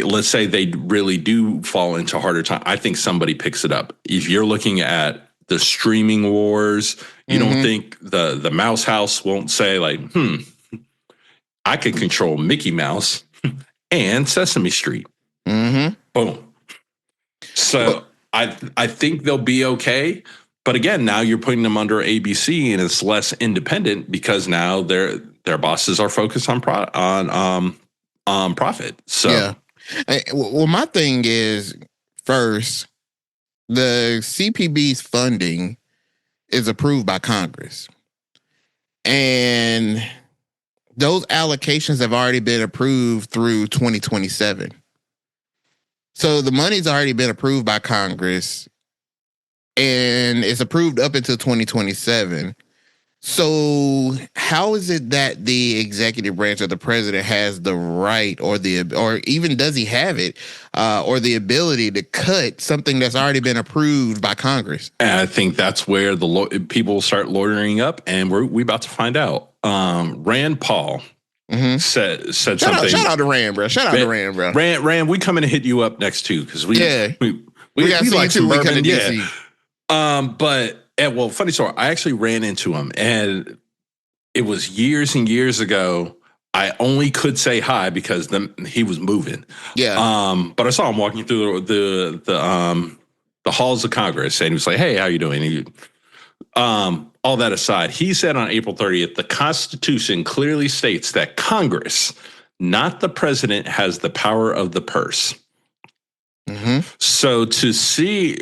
Let's say they really do fall into harder time. I think somebody picks it up. If you're looking at the streaming wars, you don't think the Mouse House won't say like, I can control Mickey Mouse and Sesame Street. Boom. So I think they'll be okay. But again, now you're putting them under ABC and it's less independent because now their bosses are focused on profit. So yeah. Well, my thing is, first, the CPB's funding is approved by Congress. And those allocations have already been approved through 2027. So the money's already been approved by Congress and it's approved up until 2027. So how is it that the executive branch of the president has the right or even does he have it or the ability to cut something that's already been approved by Congress? And I think that's where the people start lawyering up, and we're about to find out. Rand Paul said something. Shout out to Rand, bro. Shout out to Rand, bro. Rand, we coming to hit you up next too because we got like some bourbon. Yeah. Well, funny story. I actually ran into him, and it was years and years ago. I only could say hi because he was moving. Yeah. But I saw him walking through the halls of Congress, and he was like, "Hey, how you doing?" All that aside, he said on April 30th, the Constitution clearly states that Congress, not the president, has the power of the purse. So to see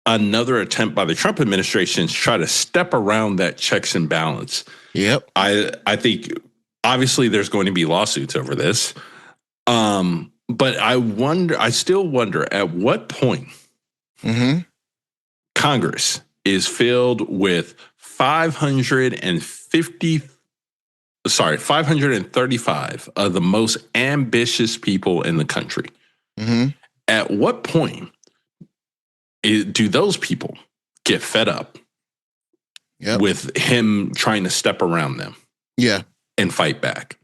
another attempt by the Trump administration to try to step around that checks and balance. Yep. I think obviously there's going to be lawsuits over this. But I still wonder at what point Congress is filled with 535 of the most ambitious people in the country. At what point do those people get fed up with him trying to step around them? Yeah. And fight back.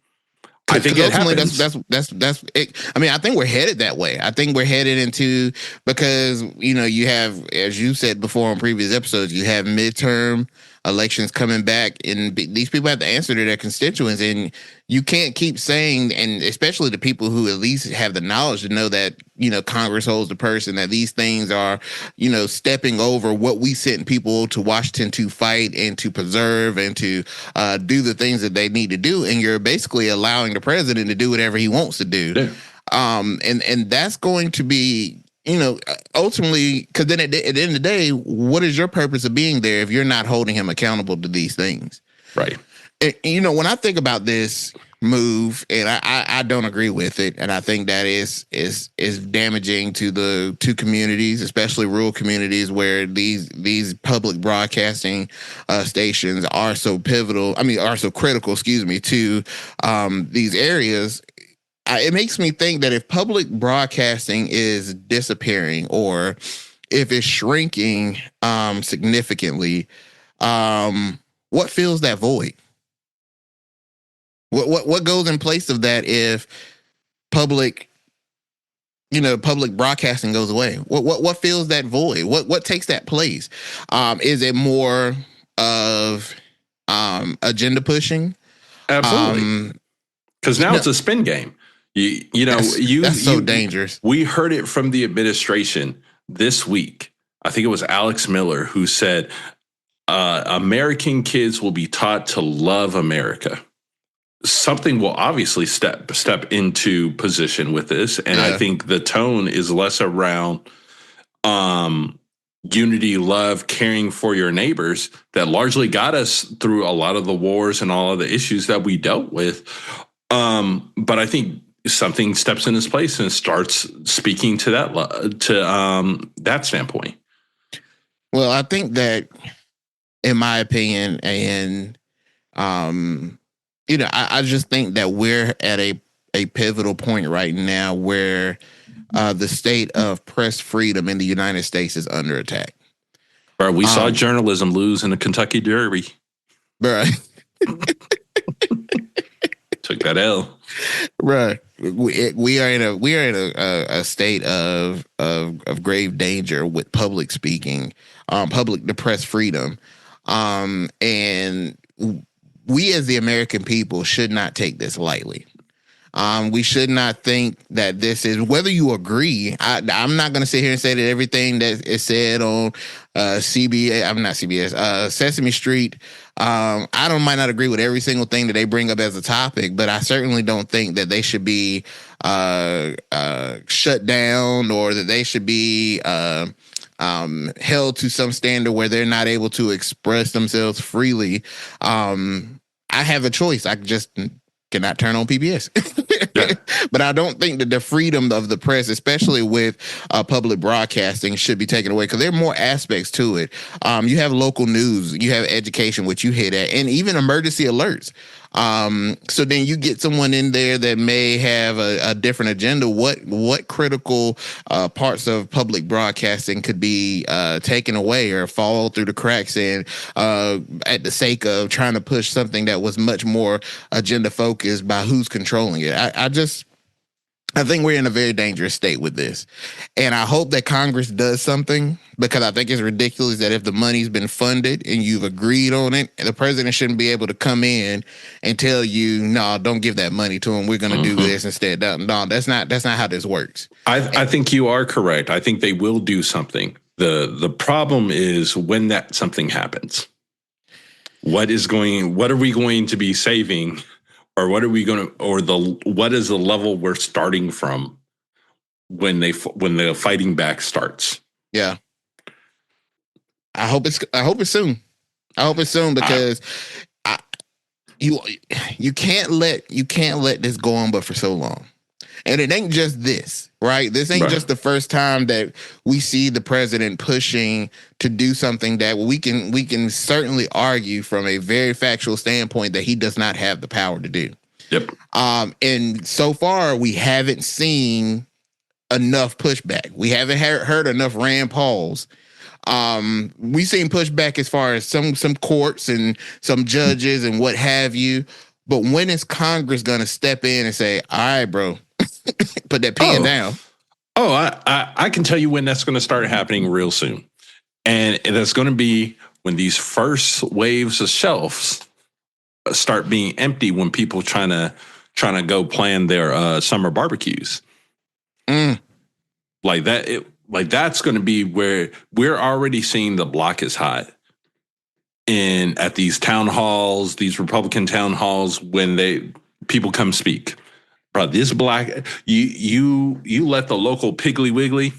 I think ultimately that's it. I mean, I think we're headed that way. I think we're headed into, because, you have, as you said before on previous episodes, you have midterm elections coming back, and these people have to answer to their constituents, and you can't keep saying, and especially the people who at least have the knowledge to know that, Congress holds the purse and that these things are, stepping over what we sent people to Washington to fight and to preserve and to do the things that they need to do. And you're basically allowing the president to do whatever he wants to do. Yeah. And that's going to be, ultimately, because then at the end of the day, what is your purpose of being there if you're not holding him accountable to these things? Right. when I think about this move, and I don't agree with it, and I think that is damaging to the two communities, especially rural communities where these public broadcasting stations are so pivotal. I mean, are so critical. Excuse me, to these areas. It makes me think that if public broadcasting is disappearing or if it's shrinking significantly, what fills that void? What goes in place of that if public broadcasting goes away? What fills that void? What takes that place? Is it more of agenda pushing? Absolutely. Because now it's a spin game. That's so dangerous. We heard it from the administration this week. I think it was Alex Miller who said, American kids will be taught to love America. Something will obviously step into position with this. And I think the tone is less around unity, love, caring for your neighbors that largely got us through a lot of the wars and all of the issues that we dealt with. But I think something steps in its place and starts speaking to that standpoint. Well, I think that, in my opinion, and I just think that we're at a pivotal point right now where the state of press freedom in the United States is under attack. Bro, we saw journalism lose in the Kentucky Derby. Right. Took that L. Right. We are in a state of grave danger with public speaking, the press freedom, and we as the American people should not take this lightly. We should not think that this is, whether you agree. I'm not going to sit here and say that everything that is said on Sesame Street. I might not agree with every single thing that they bring up as a topic, but I certainly don't think that they should be shut down or that they should be held to some standard where they're not able to express themselves freely. I have a choice. I just cannot turn on PBS. But I don't think that the freedom of the press, especially with public broadcasting, should be taken away because there are more aspects to it. You have local news, you have education, which you hit at, and even emergency alerts. So then you get someone in there that may have a different agenda. What critical parts of public broadcasting could be taken away or fall through the cracks and at the sake of trying to push something that was much more agenda focused by who's controlling it? I think we're in a very dangerous state with this. And I hope that Congress does something because I think it's ridiculous that if the money's been funded and you've agreed on it, the president shouldn't be able to come in and tell you, no, don't give that money to him. We're going to do this instead. No, that's not how this works. I think you are correct. I think they will do something. The problem is when that something happens. What are we going to be saving? Or what are we going to, what is the level we're starting from when the fighting back starts? Yeah. I hope it's soon. I hope it's soon because you can't let this go on but for so long. And it ain't just this, right? This ain't just the first time that we see the president pushing to do something that we can certainly argue from a very factual standpoint that he does not have the power to do. Yep. And so far we haven't seen enough pushback. We haven't heard enough Rand Pauls. We've seen pushback as far as some courts and some judges and what have you. But when is Congress going to step in and say, all right, bro, put that pen down? Oh, I can tell you when that's going to start happening real soon. And that's going to be when these first waves of shelves start being empty when people trying to go plan their summer barbecues. Like that. That's going to be where we're already seeing the block is hot. And at these town halls, these Republican town halls, when people come speak, bro, this black, you let the local Piggly Wiggly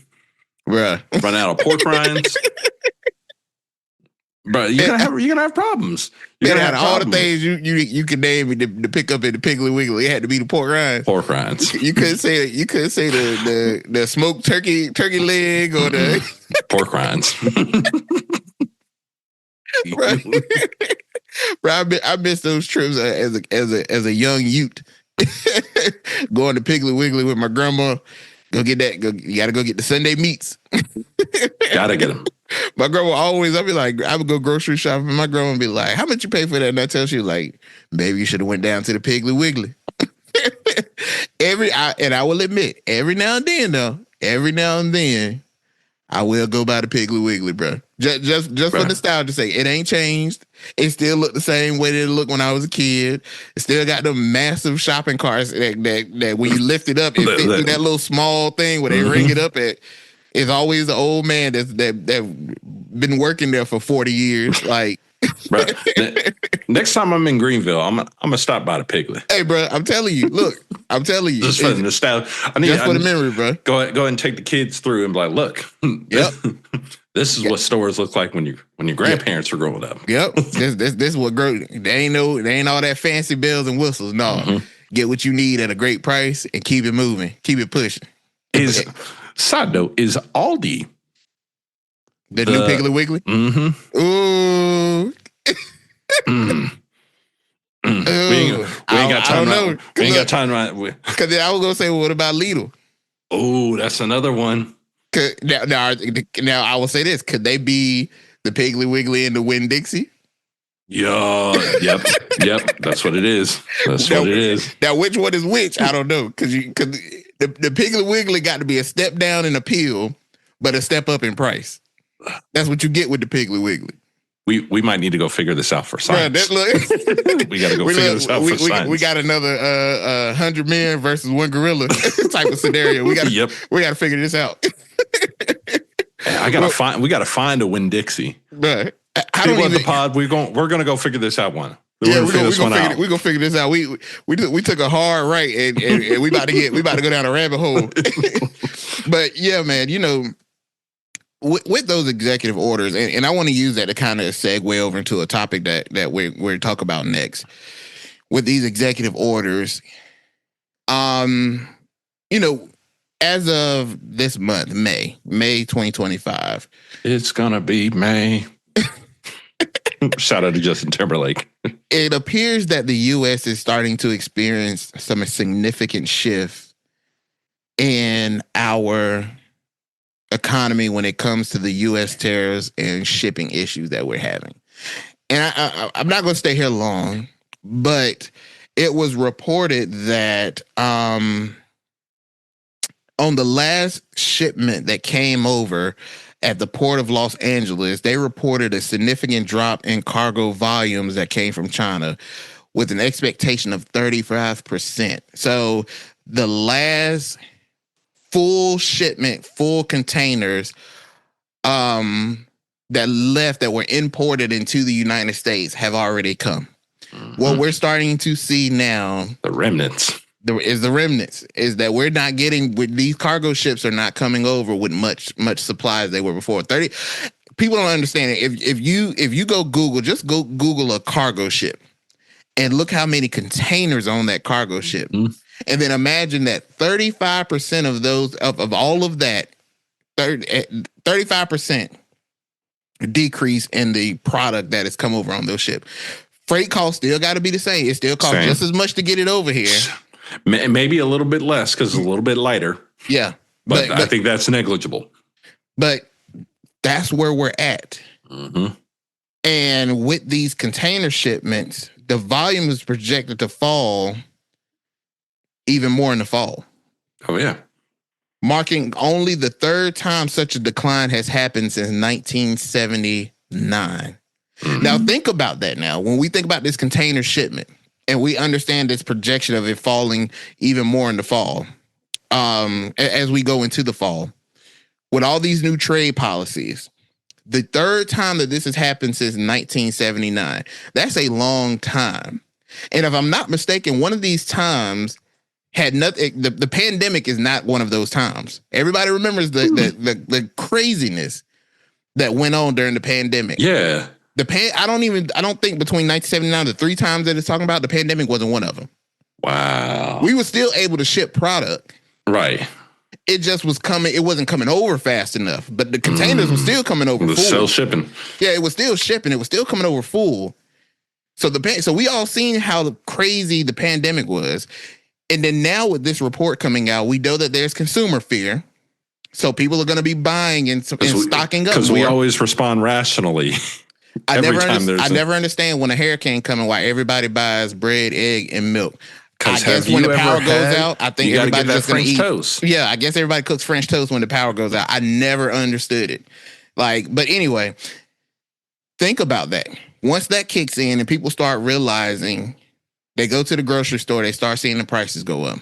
run out of pork rinds. But you're gonna have problems. Man, out of all the things you could name to pick up in the Piggly Wiggly, it had to be the pork rinds. Pork rinds. You couldn't say the smoked turkey leg or the pork rinds. Bro, I miss those trips as a young youth. Going to Piggly Wiggly with my grandma. Go get that. You gotta go get the Sunday meats. Gotta get them. My grandma always, I would go grocery shopping, and my grandma would be like, "How much you pay for that?" And I tell she like, "Baby, you should have went down to the Piggly Wiggly." I will admit, every now and then, I will go by the Piggly Wiggly, bro. Just for nostalgia's sake. It ain't changed. It still look the same way that it looked when I was a kid. It still got them massive shopping carts that when you lift it up, it fits through that little small thing where they ring it up at. It's always the old man that been working there for 40 years. Like, bro, next time I'm in Greenville, I'm gonna stop by the Piggly. Hey, bro, I'm telling you. Look, I'm telling you. Just for the nostalgia. Just for the memory, bro. Go ahead and take the kids through and be like, look. Yep. This is what stores look like when your grandparents were growing up. Yep. This what grow. They ain't all that fancy bells and whistles. No. Get what you need at a great price and keep it moving. Keep it pushing. Side note, is Aldi the new Piggly Wiggly? Mm-hmm. Ooh. We ain't got time. We ain't got time. Because I was gonna say, well, what about Lidl? Oh, that's another one. Now I will say this: could they be the Piggly Wiggly and the Winn-Dixie? Yeah. Yep. That's what it is. Now, which one is which? I don't know because the Piggly Wiggly got to be a step down in appeal, but a step up in price. That's what you get with the Piggly Wiggly. We might need to go figure this out for science. We got to go figure this out for science. We got another 100 men versus one gorilla type of scenario. We got to figure this out. We got to find a Winn-Dixie. Right. People at the pod, we're gonna go figure this out one. We're gonna figure this out. We took a hard right and we about to go down a rabbit hole. But yeah, man, with those executive orders, and I want to use that to kind of segue over into a topic that we're talk about next. With these executive orders, as of this month, May 2025, it's gonna be May. Shout out to Justin Timberlake. It appears that the U.S. is starting to experience some significant shift in our economy when it comes to the U.S. tariffs and shipping issues that we're having. And I'm not going to stay here long, but it was reported that on the last shipment that came over at the port of Los Angeles, they reported a significant drop in cargo volumes that came from China with an expectation of 35%. So the last full shipment, full containers that were imported into the United States have already come. Mm-hmm. What we're starting to see now, the remnants is that we're not getting with these cargo ships are not coming over with much supply as they were before. People don't understand it. If you go Google, just go Google a cargo ship and look how many containers on that cargo ship. Mm-hmm. And then imagine that 35% of those of all of that, 35% decrease in the product that has come over on those ships. Freight costs still got to be the same. It still costs just as much to get it over here. Maybe a little bit less because it's a little bit lighter. Yeah. But I think that's negligible. But that's where we're at. Mm-hmm. And with these container shipments, the volume is projected to fall even more in the fall. Oh, yeah. Marking only the third time such a decline has happened since 1979. Mm-hmm. Now, think about that now. When we think about this container shipment, and we understand this projection of it falling even more in the fall, as we go into the fall, with all these new trade policies, the third time that this has happened since 1979, that's a long time. And if I'm not mistaken, one of these times had nothing. The pandemic is not one of those times. Everybody remembers the craziness that went on during the pandemic. Yeah. I don't think between 1979 the 3 times that it's talking about, the pandemic wasn't one of them. Wow. We were still able to ship product. Right. It just was coming. It wasn't coming over fast enough, but the containers were still coming over full. Still shipping. Yeah, it was still shipping. It was still coming over full. So we all seen how crazy the pandemic was. And then now with this report coming out, we know that there's consumer fear. So people are going to be buying and stocking up. Because we always respond rationally. I never understand when a hurricane coming why everybody buys bread, egg, and milk. I guess when the power goes out, I think everybody's just going to eat toast. Yeah, I guess everybody cooks French toast when the power goes out. I never understood it. But anyway, think about that. Once that kicks in and people start realizing, they go to the grocery store, they start seeing the prices go up.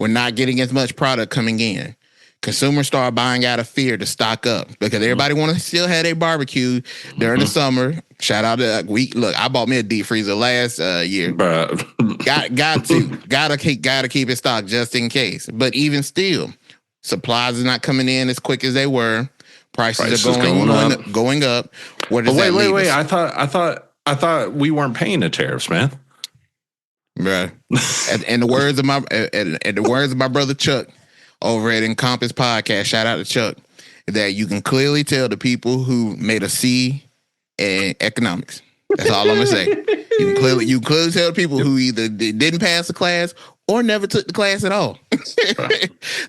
We're not getting as much product coming in. Consumers start buying out of fear to stock up because everybody want to still have their barbecue during the summer. Shout out to look, I bought me a deep freezer last year. Gotta keep it stocked just in case. But even still, supplies is not coming in as quick as they were. Prices are going up. What does that leave us? I thought we weren't paying the tariffs, man. Bruh. and the words of my brother Chuck over at Encompass Podcast, shout out to Chuck, that you can clearly tell the people who made a C in economics. That's all I'm gonna say. You can clearly tell the people who either didn't pass the class or never took the class at all.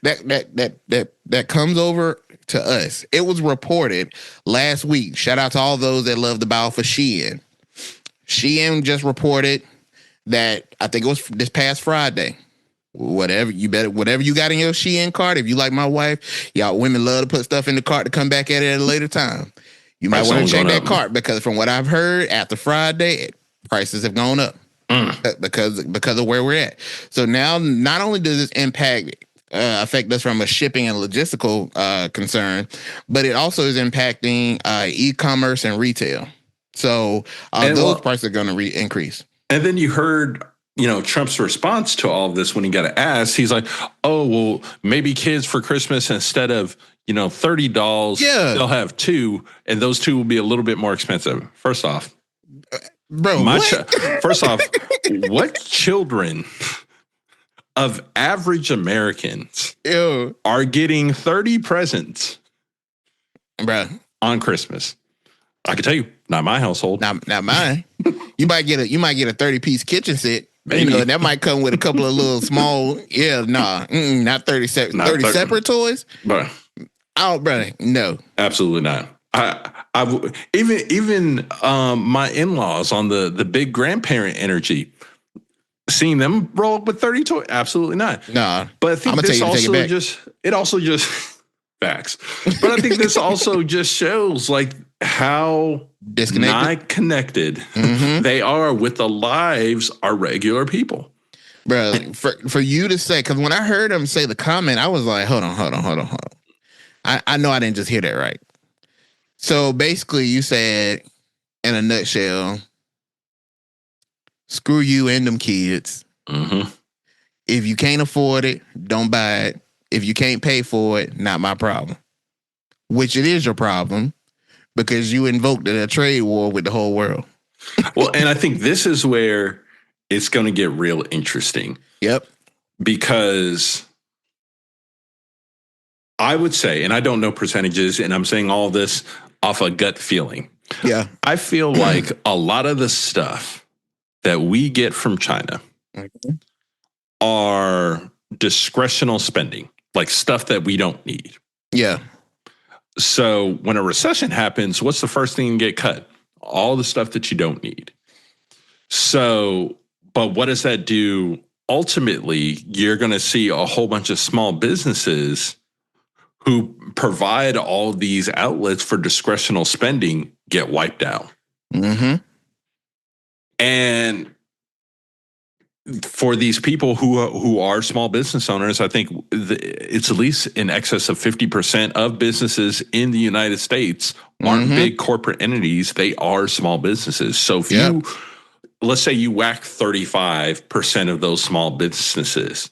that comes over to us. It was reported last week. Shout out to all those that love the bow for Shein. Shein just reported that, I think it was this past Friday. Whatever you got in your Shein cart. If you like my wife, y'all women love to put stuff in the cart to come back at it at a later time. You might want to check that cart because from what I've heard, after Friday, prices have gone up because of where we're at. So now, not only does this affect us from a shipping and logistical concern, but it also is impacting e-commerce and retail. So those prices are going to increase. And then you heard, Trump's response to all of this when he got asked. He's like, "Oh, well, maybe kids for Christmas, instead of $30, they'll have 2, and those 2 will be a little bit more expensive." First off, bro, what children of average Americans are getting 30 presents, bro, on Christmas? I can tell you, not my household. Not mine. You might get a 30-piece kitchen set. Maybe. That might come with a couple of little small. Not 30 separate toys. But brother, no, absolutely not. I even my in-laws on the big grandparent energy, seeing them roll up with 30 toys, absolutely not. Nah, but I think this also just facts. But I think this also just shows how not connected they are with the lives of regular people. Bro, for you to say, because when I heard him say the comment, I was like, hold on. I know I didn't just hear that right. So basically you said, in a nutshell, screw you and them kids. If you can't afford it, don't buy it. If you can't pay for it, not my problem. Which it is your problem, because you invoked a trade war with the whole world. Well, and I think this is where it's going to get real interesting. Yep. Because I would say, and I don't know percentages, and I'm saying all this off a gut feeling. Yeah. I feel like a lot of the stuff that we get from China are discretional spending, like stuff that we don't need. Yeah. So when a recession happens, what's the first thing to get cut? All the stuff that you don't need. So, but what does that do? Ultimately, you're going to see a whole bunch of small businesses who provide all these outlets for discretional spending get wiped out. And for these people who are small business owners, I think it's at least in excess of 50% of businesses in the United States aren't big corporate entities. They are small businesses. So if you, let's say you whack 35% of those small businesses,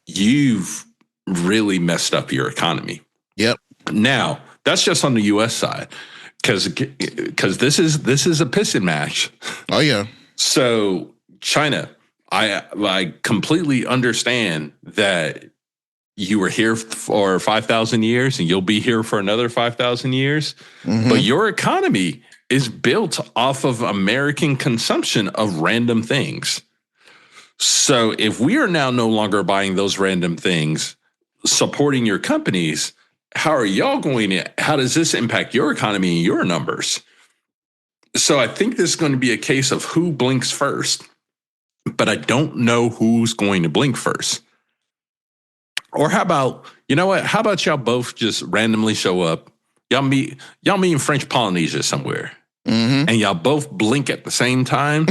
you've really messed up your economy. Yep. Now, that's just on the U.S. side. because this is a pissing match. Oh yeah. So China, I completely understand that you were here for 5,000 years and you'll be here for another 5,000 years. Mm-hmm. But your economy is built off of American consumption of random things. So if we are now no longer buying those random things, supporting your companies, how does this impact your economy and your numbers? So I think this is going to be a case of who blinks first, but I don't know who's going to blink first. Or how about, you know what? How about y'all both just randomly show up? Y'all meet in French Polynesia somewhere, and y'all both blink at the same time,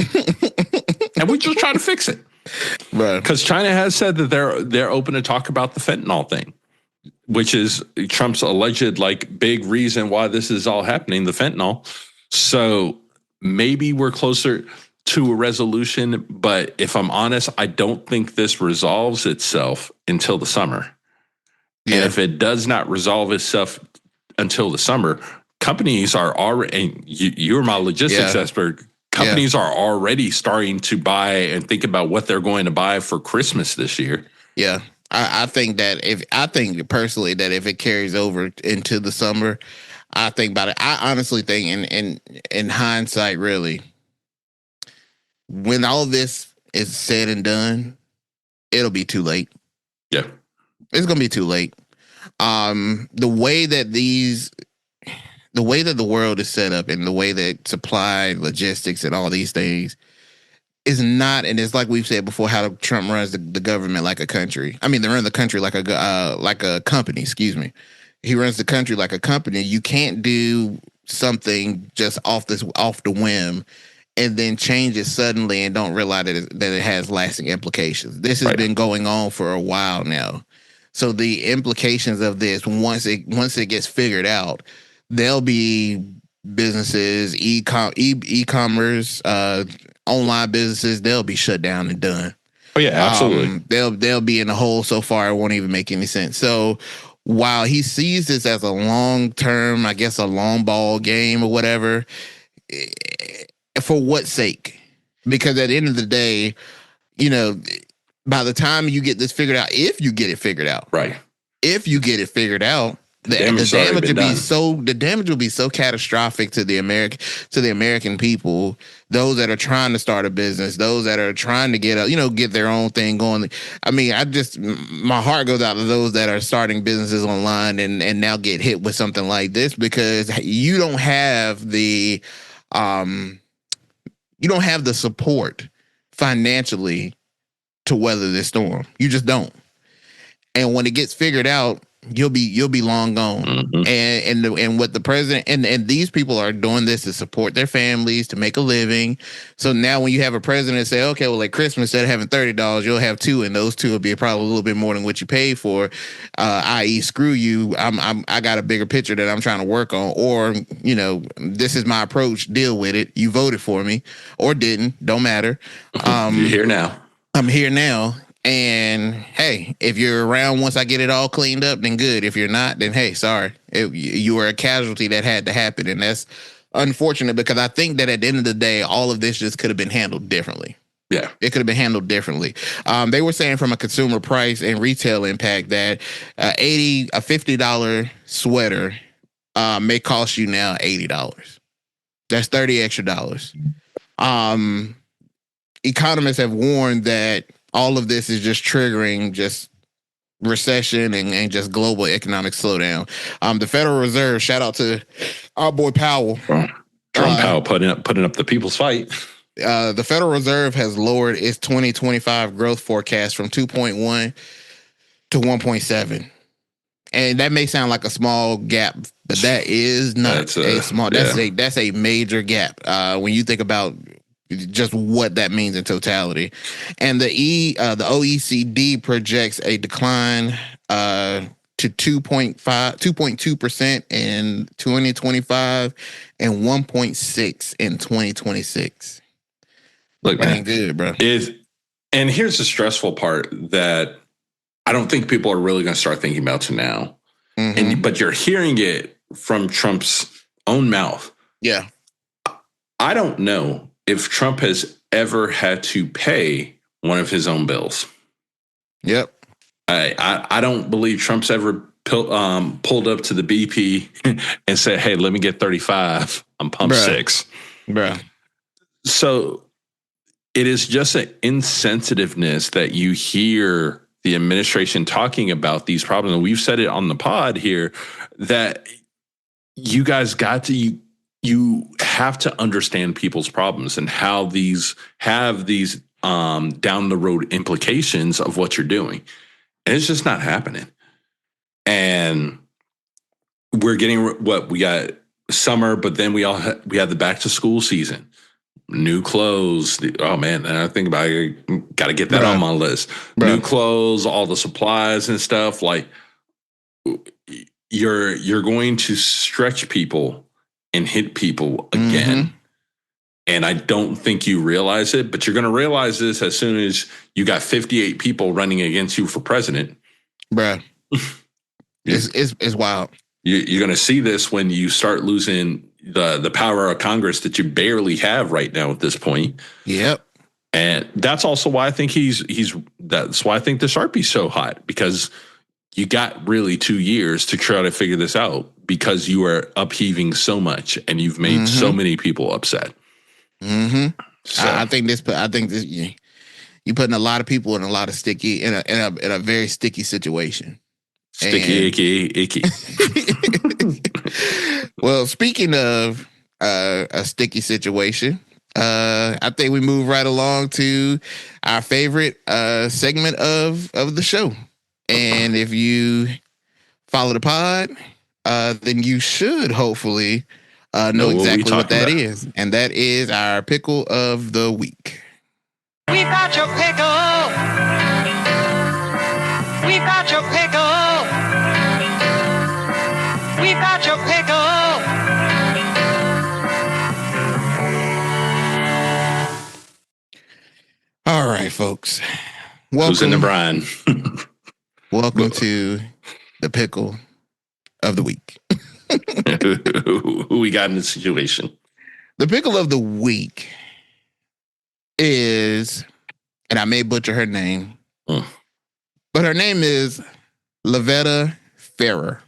and we just try to fix it. Right. Because China has said that they're open to talk about the fentanyl thing, which is Trump's alleged big reason why this is all happening, the fentanyl. So maybe we're closer to a resolution, but if I'm honest, I don't think this resolves itself until the summer. Yeah. And if it does not resolve itself until the summer, companies are already, and you're my logistics expert, companies are already starting to buy and think about what they're going to buy for Christmas this year. Yeah. I think personally that if it carries over into the summer, I think about it. I honestly think in hindsight, really, when all this is said and done, it'll be too late. Yeah. It's going to be too late. The way that the world is set up and the way that supply, logistics, and all these things is not, and it's like we've said before, how Trump runs the government like a country. I mean, they run the country like a company. Excuse me. He runs the country like a company. You can't do something just off the whim and then change it suddenly and don't realize that it has lasting implications. This has been going on for a while now. So the implications of this, once it gets figured out, there'll be businesses, e-commerce, online businesses, they'll be shut down and done. Oh yeah, absolutely. They'll be in a hole so far it won't even make any sense. So while he sees this as a long-term, I guess a long ball game or whatever, for what sake? Because at the end of the day, by the time you get this figured out, if you get it figured out, the damage will be so catastrophic to the American people, those that are trying to start a business, those that are trying to get their own thing going. I mean, my heart goes out to those that are starting businesses online and now get hit with something like this, because you don't have the support financially to weather this storm. You just don't. And when it gets figured out, you'll be long gone. Mm-hmm. And what the president and these people are doing this to support their families, to make a living. So now when you have a president say, okay, well, at Christmas, instead of having $30, you'll have $2, and those $2 will be probably a little bit more than what you paid for. I.e., screw you. I got a bigger picture that I'm trying to work on, or this is my approach. Deal with it. You voted for me or didn't. Don't matter. You're here now. I'm here now. And hey, if you're around once I get it all cleaned up, then good. If you're not, then hey, sorry. You were a casualty that had to happen. And that's unfortunate, because I think that at the end of the day, all of this just could have been handled differently. Yeah. It could have been handled differently. They were saying from a consumer price and retail impact that a $50 sweater may cost you now $80. That's $30 extra. Economists have warned that all of this is just triggering just recession and just global economic slowdown. The Federal Reserve, shout out to our boy Powell. Powell putting up the people's fight. The Federal Reserve has lowered its 2025 growth forecast from 2.1 to 1.7. And that may sound like a small gap, but that is not a small. That's a major gap when you think about just what that means in totality. And the OECD projects a decline to 2.2% in 2025 and 1.6 in 2026. Look, man, ain't good, bro. And here's the stressful part that I don't think people are really going to start thinking about to now. Mm-hmm. But you're hearing it from Trump's own mouth. Yeah. I don't know if Trump has ever had to pay one of his own bills. Yep. I don't believe Trump's ever pulled up to the BP and said, "Hey, let me get 35 on pump 6." Bruh. So it is just an insensitiveness that you hear the administration talking about these problems. And we've said it on the pod here that you guys you have to understand people's problems and how these have these down the road implications of what you're doing. And it's just not happening. And we're getting what we got summer, but then we have the back to school season, new clothes. Oh man, and I think about it, got to get that on my list. New clothes, all the supplies and stuff. Like you're going to stretch people and hit people again. Mm-hmm. And I don't think you realize it, but you're going to realize this as soon as you got 58 people running against you for president. Bruh. It's wild. You're going to see this when you start losing the power of Congress that you barely have right now at this point. Yep. And that's also why I think that's why I think the Sharpie's so hot, because you got really 2 years to try to figure this out because you are upheaving so much and you've made so many people upset. Mm-hmm. So I think this you're putting a lot of people in a lot of sticky in a very sticky situation. Icky. Well, speaking of a sticky situation, I think we move right along to our favorite segment of the show. And if you follow the pod, then you should hopefully know exactly what that is. And that is our pickle of the week. We've got your pickle. We've got your pickle. We've got your pickle. All right, folks. Who's in the brine? Welcome to the pickle of the week. Who we got in this situation? The pickle of the week is, and I may butcher her name, but her name is Lavetta Ferrer.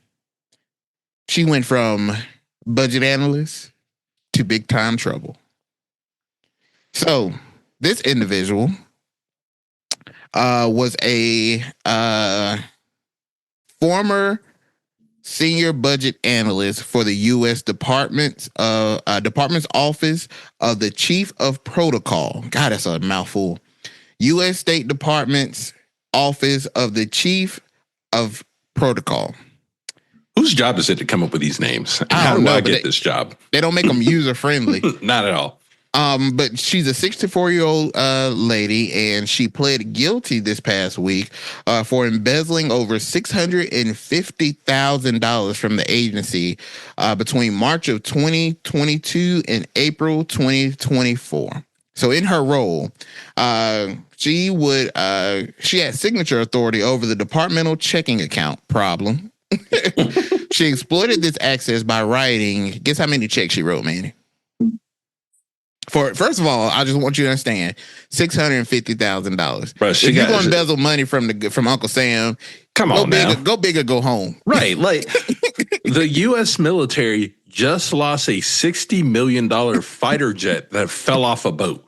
She went from budget analyst to big time trouble. So this individual was a former senior budget analyst for the U.S. Department's Office of the Chief of Protocol. God, that's a mouthful. U.S. State Department's Office of the Chief of Protocol. Whose job is it to come up with these names? How do I get this job? They don't make them user friendly. Not at all. But she's a 64-year-old lady, and she pled guilty this past week for embezzling over $650,000 from the agency between March of 2022 and April 2024. So in her role, she had signature authority over the departmental checking account problem. She exploited this access by writing, guess how many checks she wrote, Manny? First of all, I just want you to understand, $650,000. If you're gonna embezzle money from Uncle Sam, come on, go big or go home. Right, like the U.S. military just lost a $60 million fighter jet that fell off a boat.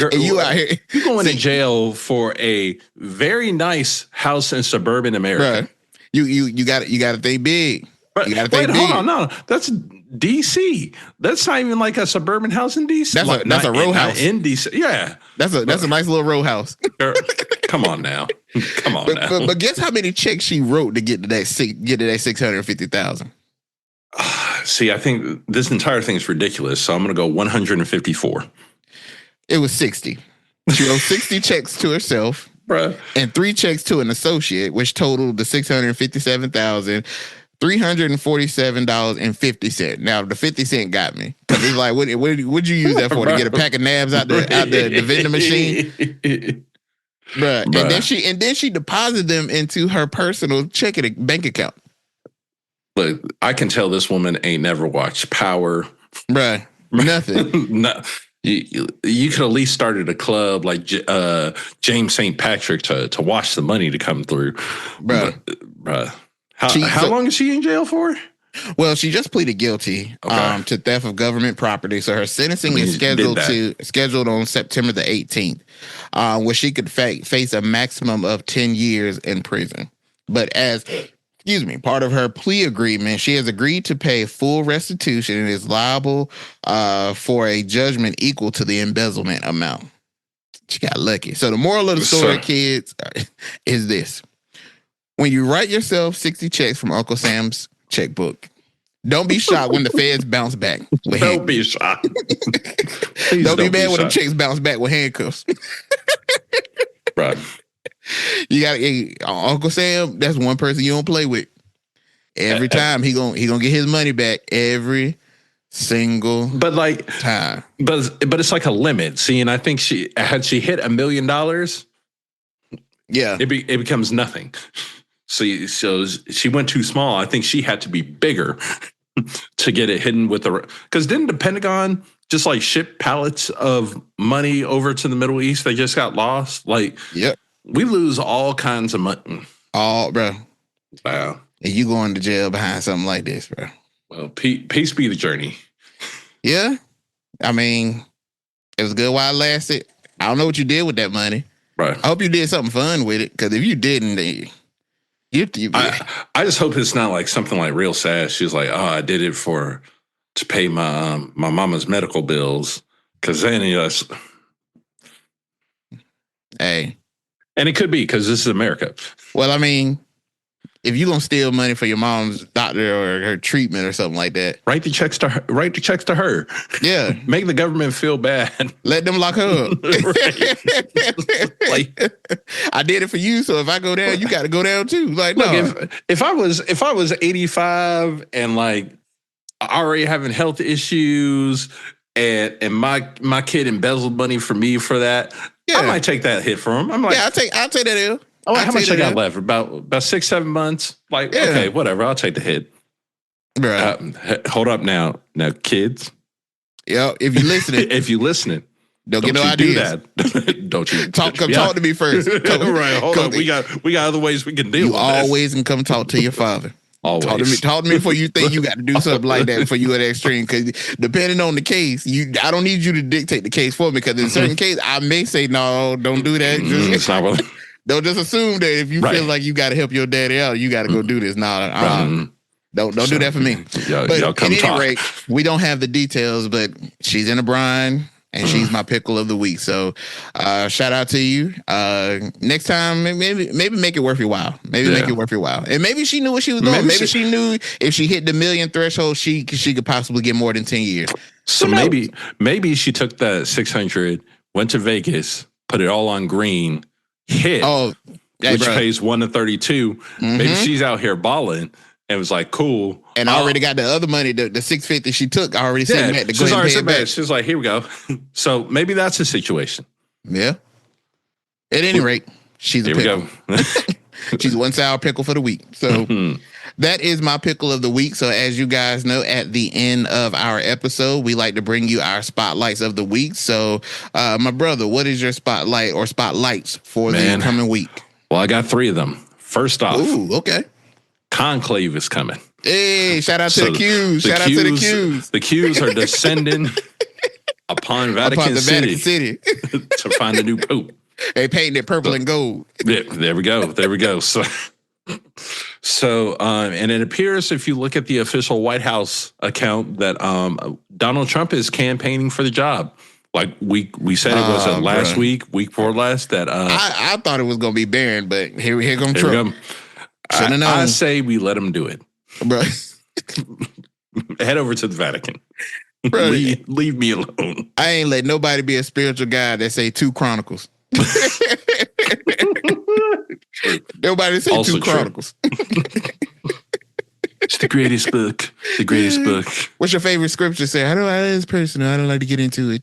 And you out here, you're going to jail for a very nice house in suburban America. Bruh, you got to think big. You got to think big. Hold on, no, that's DC. That's not even like a suburban house in DC. That's a row house in DC. Yeah, that's a nice little row house. Come on now, But guess how many checks she wrote to get to that $650,000? See, I think this entire thing is ridiculous. So I'm going to go 154. It was 60. She wrote 60 checks to herself, bruh, and 3 checks to an associate, which totaled the $657,347.50. Now the 50 cent got me, because it's like, what'd you use that for? To get a pack of nabs out the vending machine, bruh. And then she deposited them into her personal checking bank account. Look, I can tell this woman ain't never watched Power. Bruh, nothing. No, you could at least started a club like James St. Patrick to watch the money to come through. Bruh. How long is she in jail for? Well, she just pleaded guilty to theft of government property. So her sentencing is scheduled on September the 18th, where she could face a maximum of 10 years in prison. But as part of her plea agreement, she has agreed to pay full restitution and is liable for a judgment equal to the embezzlement amount. She got lucky. So the moral of the story, kids, is this. When you write yourself 60 checks from Uncle Sam's checkbook, don't be shocked when the feds bounce back. Don't be shocked. Don't be mad when the checks bounce back with handcuffs. Right. You got Uncle Sam. That's one person you don't play with. Every time he gonna get his money back every single time. But it's like a limit. See, and I think she hit $1 million. Yeah, it becomes nothing. So she went too small. I think she had to be bigger to get it hidden with because didn't the Pentagon just like ship pallets of money over to the Middle East? They just got lost. Like, yep. We lose all kinds of money. Bro. Wow. And you going to jail behind something like this, bro. Well, peace be the journey. Yeah. I mean, it was good while it lasted. I don't know what you did with that money. Right. I hope you did something fun with it, because if you didn't, I just hope it's not like something like real sad. She's like, oh, I did it to pay my mama's medical bills. Because then, hey. And it could be because this is America. Well, I mean, if you're gonna steal money for your mom's doctor or her treatment or something like that, write the checks to her. Yeah, make the government feel bad. Let them lock her up. Like, I did it for you, so if I go down, you got to go down too. Like, no. Look, if I was 85 and like already having health issues, and my kid embezzled money from me for that. Yeah. I might take that hit from him. I'm like, I'll take that L. How much I got left? About 6-7 months. Like, okay, whatever. I'll take the hit. Right. Hold up now, kids. Yeah, if you're listening, don't get no ideas. Do that. Don't you talk to me first. Right. Hold on. We got other ways we can deal with this. You always can come talk to your father. Always. Talk to me before you think you got to do something like that for you at extreme. Because depending on the case, I don't need you to dictate the case for me. Because in certain cases, I may say no, don't do that. It's not really. Don't just assume that if you feel like you got to help your daddy out, you got to go do this. Don't do that for me. But at any rate, we don't have the details. But she's in a brine. And she's my pickle of the week. So shout out to you. Next time, maybe make it worth your while. Make it worth your while. And maybe she knew what she was doing. Maybe she knew if she hit the 1 million threshold, she could possibly get more than 10 years. So maybe she took that 600, went to Vegas, put it all on green, hit, which pays 1 to 32. Mm-hmm. Maybe she's out here balling. And was like, cool. And I already got the other money, the $650 she took. I already sent that to go ahead and pay it back. She was like, here we go. So maybe that's the situation. Yeah. At any rate, she's a pickle. We go. She's one sour pickle for the week. So that is my pickle of the week. So as you guys know, at the end of our episode, we like to bring you our spotlights of the week. So my brother, what is your spotlight or spotlights for the coming week? Well, I got 3 of them. First off. Ooh, okay. Conclave is coming. Hey, shout out to the Qs. Shout out to the Qs. The Qs are descending upon Vatican City to find a new pope. They painted it purple and gold. Yeah, there we go. So, and it appears if you look at the official White House account that Donald Trump is campaigning for the job. Like we said, it was last week before last that I thought it was gonna be Barron, but here comes Trump. I say we let him do it. Bro. Head over to the Vatican. Bro, leave me alone. I ain't let nobody be a spiritual guy that say 2 Chronicles. Nobody say also 2 Chronicles. It's the greatest book. The greatest book. What's your favorite scripture say? It's personal. I don't like to get into it.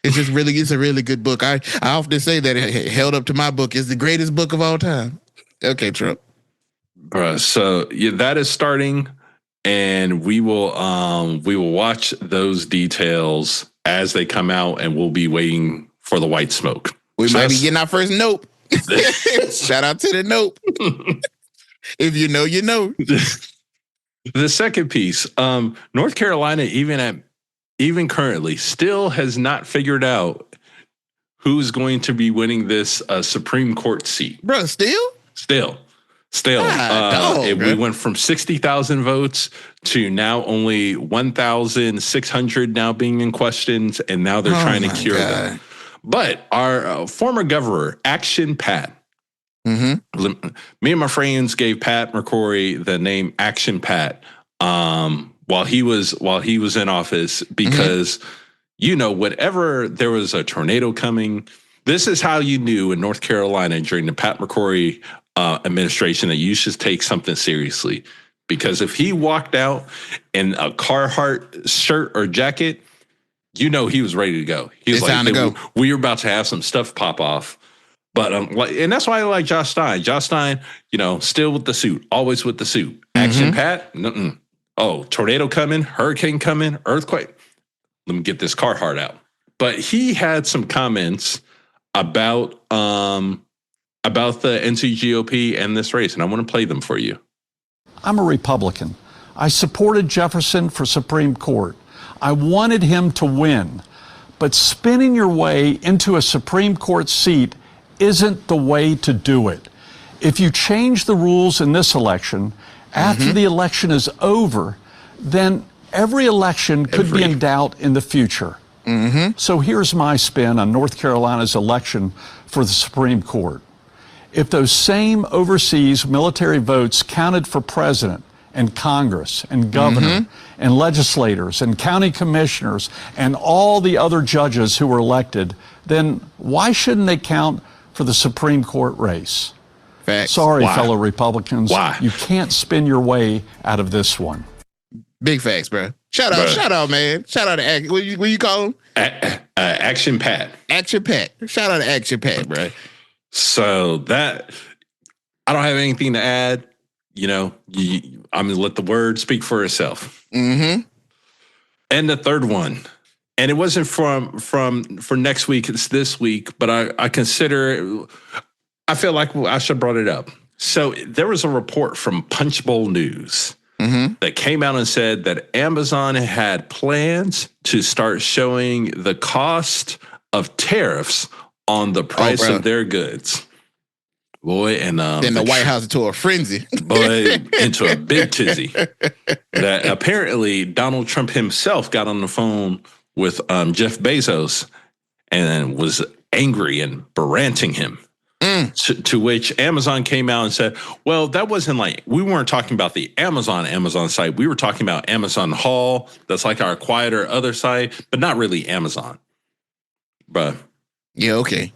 It's a really good book. I often say that it held up to my book is the greatest book of all time. Okay, Trump. So that is starting and we will watch those details as they come out, and we'll be waiting for the white smoke. We might be getting our first nope. Shout out to the nope. If you know, you know. The second piece, North Carolina, even currently, still has not figured out who's going to be winning this Supreme Court seat. Bro, still. We went from 60,000 votes to now only 1,600 now being in questions, and now they're trying to cure them. But our former governor, Action Pat, me and my friends gave Pat McCrory the name Action Pat while he was in office because whatever there was a tornado coming. This is how you knew in North Carolina during the Pat McCrory administration that you should take something seriously, because if he walked out in a Carhartt shirt or jacket, he was ready to go. He was time to go. We were about to have some stuff pop off. But and that's why I like Josh Stein. Josh Stein, still with the suit, always with the suit. Action Pat, oh, tornado coming, hurricane coming, earthquake. Let me get this Carhartt out. But he had some comments about the NCGOP and this race, and I want to play them for you. I'm a Republican. I supported Jefferson for Supreme Court. I wanted him to win. But spinning your way into a Supreme Court seat isn't the way to do it. If you change the rules in this election, after the election is over, then every election could be in doubt in the future. So here's my spin on North Carolina's election for the Supreme Court. If those same overseas military votes counted for president and Congress and governor and legislators and county commissioners and all the other judges who were elected, then why shouldn't they count for the Supreme Court race? Facts. Sorry, fellow Republicans. Why? You can't spin your way out of this one. Big facts, bro. Shout out, man. Shout out to what you call him? Action Pat. Action Pat. Shout out to Action Pat, bro. So that I don't have anything to add. I'm gonna let the word speak for itself. And the third one, and it wasn't for next week. It's this week, but I consider. I feel like I should have brought it up. So there was a report from Punchbowl News that came out and said that Amazon had plans to start showing the cost of tariffs on the price of their goods. Boy, and then the White House into a frenzy. Boy, into a big tizzy. That apparently Donald Trump himself got on the phone with Jeff Bezos and was angry and berating him. To which Amazon came out and said, well, that wasn't we weren't talking about the Amazon site. We were talking about Amazon Hall. That's like our quieter other site, but not really Amazon. But yeah, okay.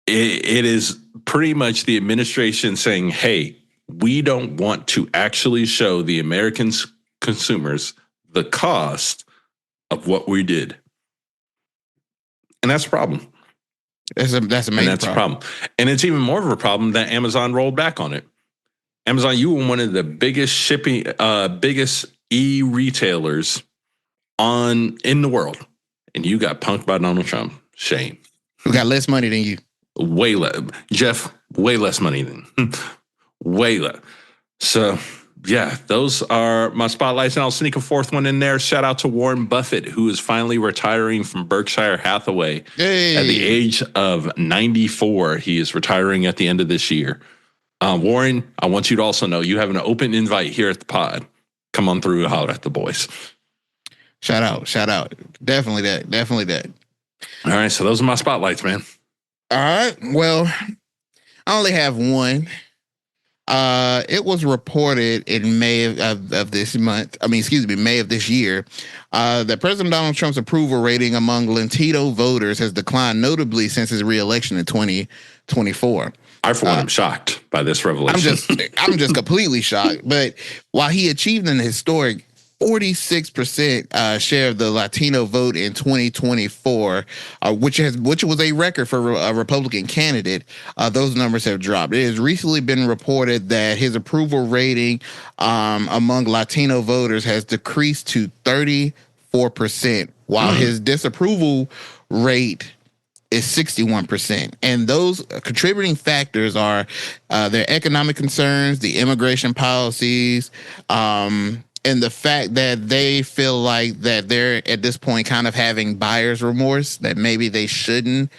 It is pretty much the administration saying, hey, we don't want to actually show the American consumers the cost of what we did. And that's a problem. That's a major problem. And it's even more of a problem that Amazon rolled back on it. Amazon, you were one of the biggest biggest e-retailers in the world. And you got punked by Donald Trump. Shame. Who got less money than you? Way less. Jeff, way less money than way less. So, yeah, those are my spotlights. And I'll sneak a fourth one in there. Shout out to Warren Buffett, who is finally retiring from Berkshire Hathaway at the age of 94. He is retiring at the end of this year. Warren, I want you to also know you have an open invite here at the pod. Come on through, holler at the boys. Shout out. Definitely that. All right, so those are my spotlights, man. All right. Well, I only have one. It was reported in May of this month. May of this year, that President Donald Trump's approval rating among Latino voters has declined notably since his re-election in 2024. I, for one, am shocked by this revelation. I'm just completely shocked. But while he achieved an historic 46% share of the Latino vote in 2024, which was a record for a Republican candidate. Those numbers have dropped. It has recently been reported that his approval rating among Latino voters has decreased to 34%, while his disapproval rate is 61%. And those contributing factors are their economic concerns, the immigration policies, and the fact that they feel like that they're at this point kind of having buyer's remorse, that maybe they shouldn't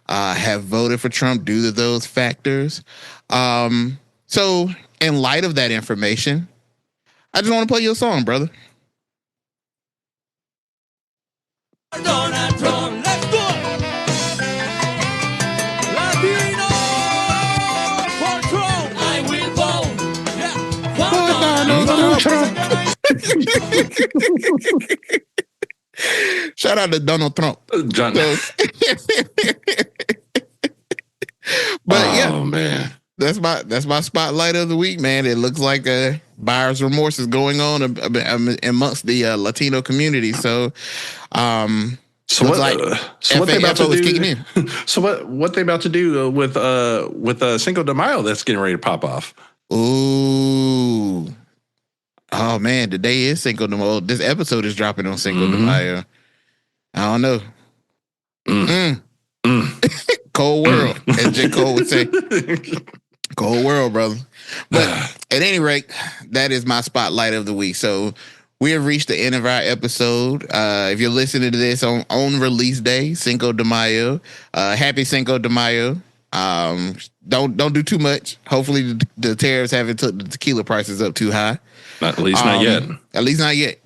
have voted for Trump due to those factors. So in light of that information, I just want to play you a song, brother. Donald Trump, let's go! Latino for Trump, I will vote. Yeah, Shout out to Donald Trump. John. But oh man, that's my spotlight of the week, man. It looks like buyer's remorse is going on amongst the Latino community. So, so what they about to do? So what they about to do with Cinco de Mayo that's getting ready to pop off? Ooh, oh man, today is Cinco de Mayo. This episode is dropping on Cinco de Mayo. I don't know. Cold world, as J. Cole would say. Cold world, brother. But at any rate, that is my spotlight of the week. So we have reached the end of our episode. If you're listening to this on release day, Cinco de Mayo, happy Cinco de Mayo. Don't do too much. Hopefully the tariffs haven't took the tequila prices up too high. At least not yet. At least not yet.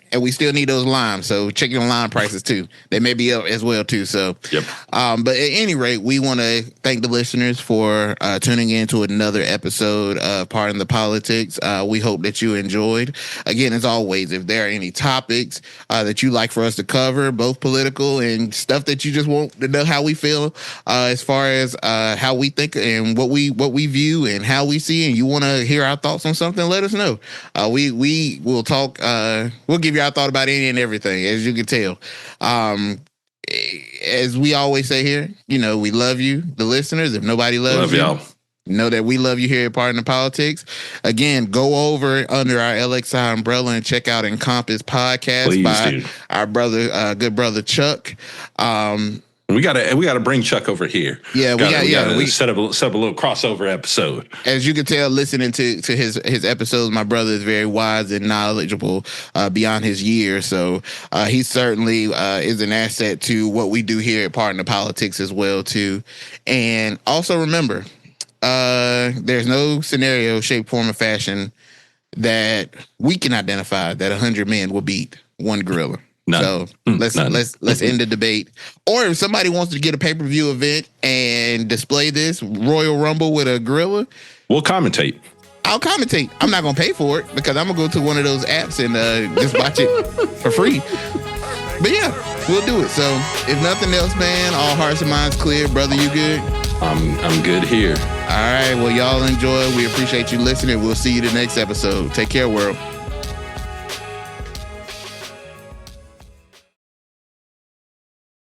And we still need those limes. So check your lime prices too. They may be up as well too. So, yep. But at any rate, we want to thank the listeners for tuning in to another episode of Pardon the Politics. We hope that you enjoyed. Again, as always, if there are any topics that you'd like for us to cover, both political and stuff that you just want to know how we feel as far as how we think and what we view and how we see, and you want to hear our thoughts on something, let us know. We will talk. We'll give you our thought about any and everything, as you can tell. As we always say here, we love you, the listeners. If nobody loves you, y'all. Know that we love you here at Pardon the Politics. Again, go over under our LXI umbrella and check out Encompass Podcast by our brother, good brother Chuck. We gotta bring Chuck over here. Yeah, we set up a little crossover episode. As you can tell, listening to his episodes, my brother is very wise and knowledgeable beyond his years. So he certainly is an asset to what we do here at Pardon the Politics as well too. And also remember, there's no scenario, shape, form, or fashion that we can identify that 100 men will beat one gorilla. None. So let's end the debate. Or if somebody wants to get a pay-per-view event and display this Royal Rumble with a gorilla, we'll commentate. I'll commentate. I'm not gonna pay for it because I'm gonna go to one of those apps and just watch it for free. But yeah, we'll do it. So if nothing else, man, all hearts and minds clear, brother. You good? I'm good here. All right. Well, y'all enjoy. We appreciate you listening. We'll see you the next episode. Take care, world.